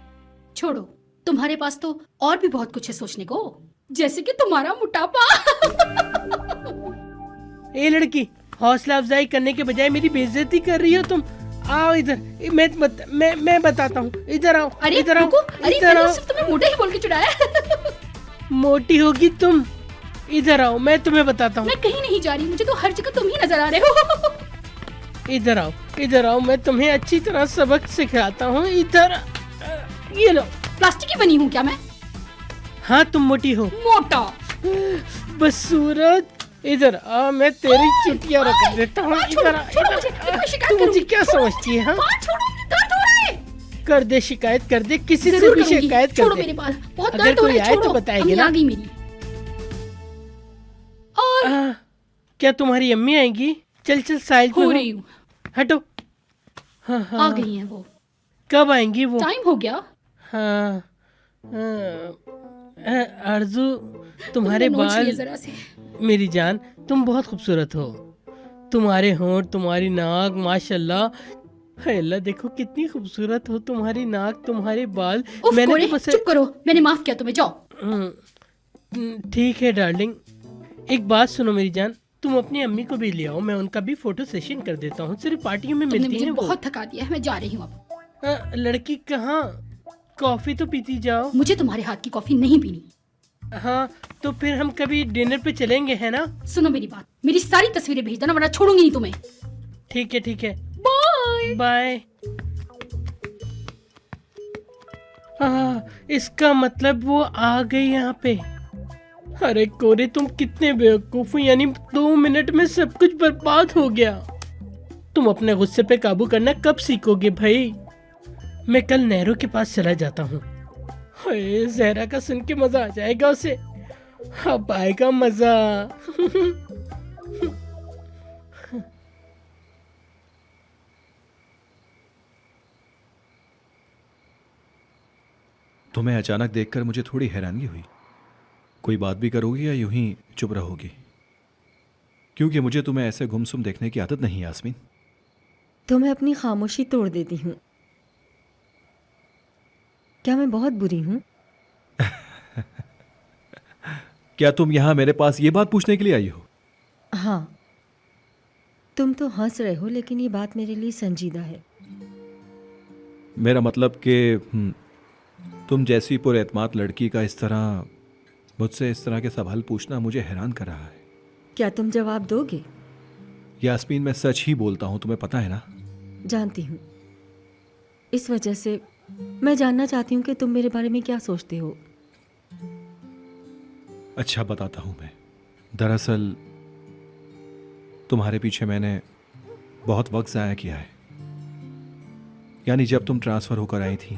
छोड़ो, तुम्हारे पास तो और भी बहुत कुछ है सोचने को, जैसे कि तुम्हारा मोटापा। ए लड़की, हौसला अफजाई करने के बजाय मेरी बेइज्जती कर रही हो तुम। आओ इधर, मैं बताता हूँ। इधर आओ। अरे इधर आओ। अरे इधर आओ। सिर्फ तुम्हें मोटा ही बोल के चुराया। मोटी होगी तुम। इधर आओ, मैं तुम्हें बताता हूँ। मैं कहीं नहीं जा रही, मुझे तो हर जगह तुम ही नजर आ रहे हो। इधर आओ, इधर आओ, मैं तुम्हें अच्छी तरह सबक सिखाता हूँ। इधर ये लो। प्लास्टिक की बनी हूँ क्या मैं? हाँ, तुम मोटी हो। मोटा बस सूरज, इधर आ, मैं तेरी चुटिया रख देता हूँ। इधर आ, तू मुझे क्या समझती है? हाँ, कर दे शिकायत, कर दे, किसी से भी शिकायत कर दे। मेरे बाल बहुत अगर दर्द हो कोई रहा है, आए तो बताएगी ना। आ गई मेरी। और क्या तुम्हारी अम्मी आएंगी? चल चल साइड में हो रही हूँ। हटो। हाँ आ गई हैं वो। कब आएंगी वो? टाइम हो गया। हाँ, अर्जू, तुम्हारे बाल, जरा से। मेरी जान, तुम बहुत खूबसूरत हो। तुम्हारे होंठ, तुम्हारी नाक, माशाल्लाह। हाय अल्लाह, देखो कितनी खूबसूरत हो तुम्हारी नाक, तुम्हारे बाल। मैंने तो चुप करो, मैंने माफ किया तुम्हें, जाओ। ठीक है डार्लिंग, एक बात सुनो मेरी जान, तुम अपनी अम्मी को भी ले आओ, मैं उनका भी फोटो सेशन कर देता हूँ। सिर्फ पार्टियों में मिलती हैं वो। बहुत थका दिया है, मैं जा रही हूँ अब। लड़की कहाँ? कॉफी तो पीती जाओ। मुझे तुम्हारे हाथ की कॉफी नहीं पीनी। हाँ, तो फिर हम कभी डिनर पे चलेंगे, है ना? सुनो मेरी बात, मेरी सारी तस्वीरें भेज देना, वरना छोड़ूंगी नहीं तुम्हें। ठीक है, ठीक है, बाय बाय। इसका मतलब वो आ गई यहाँ पे। अरे कोरे, तुम कितने बेवकूफ हो, यानी 2 मिनट में सब कुछ बर्बाद हो गया। तुम अपने गुस्से पे काबू करना कब सीखोगे भाई? मैं कल नेहरू के पास चला जाता हूँ। जहरा का सुन के मजा आ जाएगा उसे। अब आएगा मजा। तुम्हें अचानक देखकर मुझे थोड़ी हैरानगी हुई। कोई बात भी करोगी या यूं ही चुप रहोगी? क्योंकि मुझे तुम्हें ऐसे गुमसुम देखने की आदत नहीं, यास्मीन। तो मैं अपनी खामोशी तोड़ देती हूँ। क्या मैं बहुत बुरी हूँ? क्या तुम यहाँ मेरे पास ये बात पूछने के लिए आई हो? हाँ, तुम तो हंस रहे हो, लेकिन ये बात मेरे लिए संजीदा है। मेरा मतलब कि तुम जैसी पुरएतमाद लड़की का इस तरह मुझसे इस तरह के सवाल पूछना मुझे हैरान कर रहा है। क्या तुम जवाब दोगे? यास्मीन, मैं सच ही बोलता हूँ, तुम्हें पता है ना। जानती हूँ, इस वजह से मैं जानना चाहती हूँ कि तुम मेरे बारे में क्या सोचते हो। अच्छा, बताता हूँ मैं। दरअसल तुम्हारे पीछे मैंने बहुत वक्त ज़ाया किया है। यानी जब तुम ट्रांसफ़र होकर आई थी,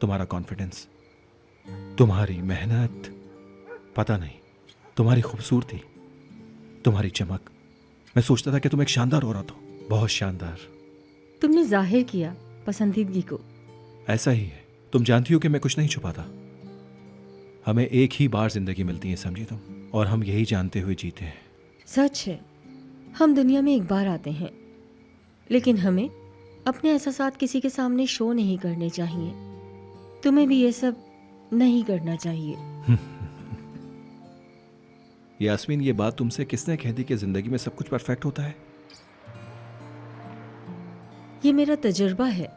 तुम्हारा कॉन्फिडेंस, तुम्हारी मेहनत, पता नहीं, तुम्हारी खूबसूरती, तुम्हारी चमक, मैं सोचता था कि तुम एक शानदार औरत हो, बहुत शानदार। तुमने जाहिर किया पसंदीदगी को। ऐसा ही है। तुम जानती हो कि मैं कुछ नहीं छुपाता। हमें एक ही बार जिंदगी मिलती है, समझी तुम, और हम यही जानते हुए जीते हैं। सच है, हम दुनिया में एक बार आते हैं, लेकिन हमें अपने एहसासात किसी के सामने शो नहीं करने चाहिए। तुम्हें भी ये सब नहीं करना चाहिए। यास्मीन, ये बात तुमसे किसने कह दी कि जिंदगी में सब कुछ परफेक्ट होता है? ये मेरा तजुर्बा है।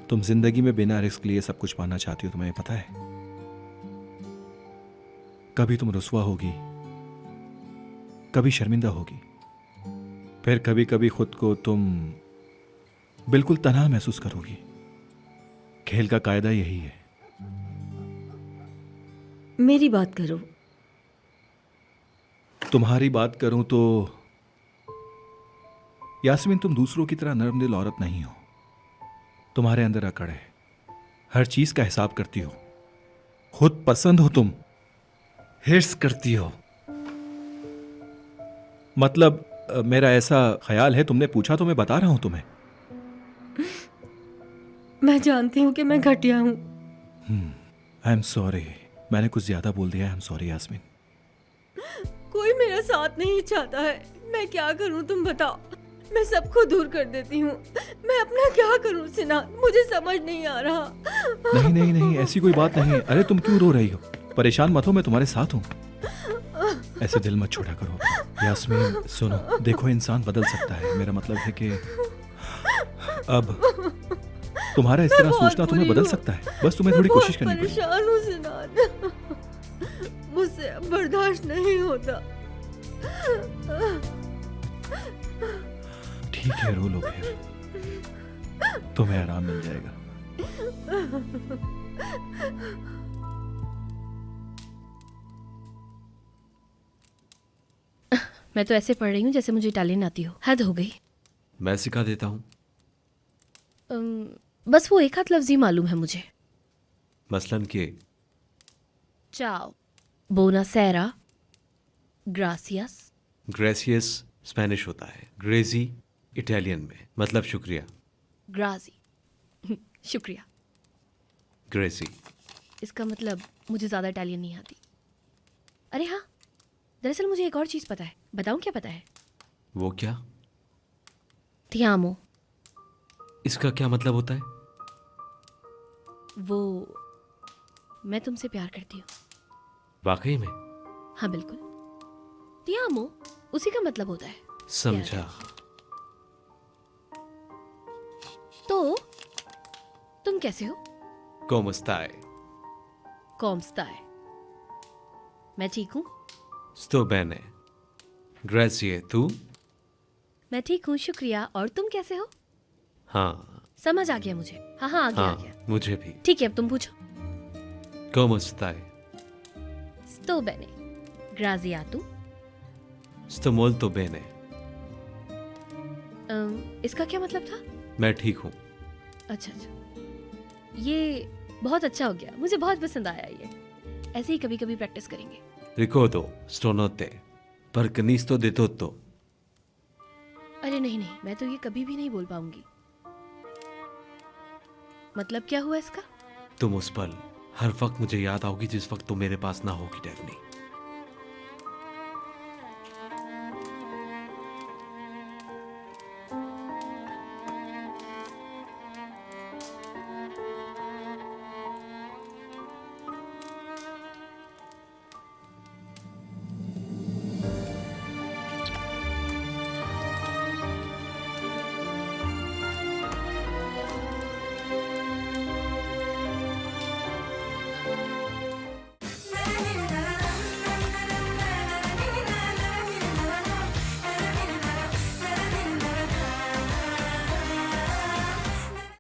तुम जिंदगी में बिना रिस्क लिए सब कुछ पाना चाहती हो, तुम्हें पता है। कभी तुम रुस्वा होगी, कभी शर्मिंदा होगी, फिर कभी कभी खुद को तुम बिल्कुल तन्हा महसूस करोगी। खेल का कायदा यही है। मेरी बात करो। तुम्हारी बात करूं तो यास्मीन, तुम दूसरों की तरह नर्म दिल औरत नहीं हो। तुम्हारे अंदर अकड़ है, हर चीज का हिसाब करती हो, खुद पसंद हो, तुम हिर्स करती हो। मतलब मेरा ऐसा ख्याल है, तुमने पूछा तो मैं बता रहा हूं तुम्हें। मैं जानती हूँ कि मैं घटिया हूँ। आई एम सॉरी, मैंने कुछ ज्यादा बोल दिया। I am sorry Yasmin. कोई मेरा साथ नहीं चाहता है, मैं क्या करूँ तुम बताओ। मैं सबको दूर कर देती हूँ, मैं अपना क्या करूँ सिनान, मुझे समझ नहीं आ रहा। नहीं नहीं नहीं, ऐसी कोई बात नहीं है। अरे तुम क्यों रो रही हो? परेशान मत हो, मैं तुम्हारे साथ हूँ। ऐसे दिल मत छोड़ा करो यास्मीन। सुनो, देखो, इंसान बदल सकता है। मेरा मतलब है कि अब तुम्हारा इस तरह सोचना तुम्हें बदल सकता है। बस तुम्हें थोड़ी कोशिश करनी पड़ेगी। परेशान हूँ सिनान, मुझसे अब बर्दाश्त नहीं होता। ठीक है, रो लो फिर, तुम्हें आराम मिल जाएगा। मैं तो ऐसे पढ़ रही हूँ जैसे मुझे इटालियन आती हो। हद हो गई। मैं सिखा देता हूँ। बस वो एक हाथ लफ्ज ही मालूम है मुझे। मसलन के चाओ, बोनासेरा, ग्रासियस। ग्रेसियस स्पेनिश होता है, ग्रेजी इटालियन में, मतलब शुक्रिया। ग्राजी शुक्रिया। ग्रेसी इसका मतलब मुझे ज़्यादा इटालियन नहीं आती। अरे हाँ, दरअसल मुझे एक और चीज़ पता है। बताऊँ क्या पता है? वो क्या? ती आमो। इसका क्या मतलब होता है? वो मैं तुमसे प्यार करती हूँ। वाकई में? हाँ बिल्कुल। ती आमो उसी का मतलब होता है। समझा। तो तुम कैसे हो? Come stai? कॉम स्टाई। मैं ठीक हूँ। Sto bene. Grazie, tu? मैं ठीक हूँ, शुक्रिया। और तुम कैसे हो? हाँ। समझ आ गया मुझे। हाँ हाँ, आ गया, हाँ, आ गया। मुझे भी। ठीक है, अब तुम पूछो। Come stai? sto bene. Graziato. Sto molto bene. इसका क्या मतलब था? मैं ठीक हूँ। अच्छा अच्छा, ये बहुत अच्छा हो गया, मुझे बहुत पसंद आया ये। ऐसे ही कभी कभी प्रैक्टिस करेंगे। Ricordo, sto notte. Perché non sto di tutto. अरे नहीं नहीं, मैं तो ये कभी भी नहीं बोल पाऊंगी। मतलब क्या हुआ इसका? तुम उस पल हर वक्त मुझे याद आओगी जिस वक्त तुम मेरे पास ना होगी डेफनी।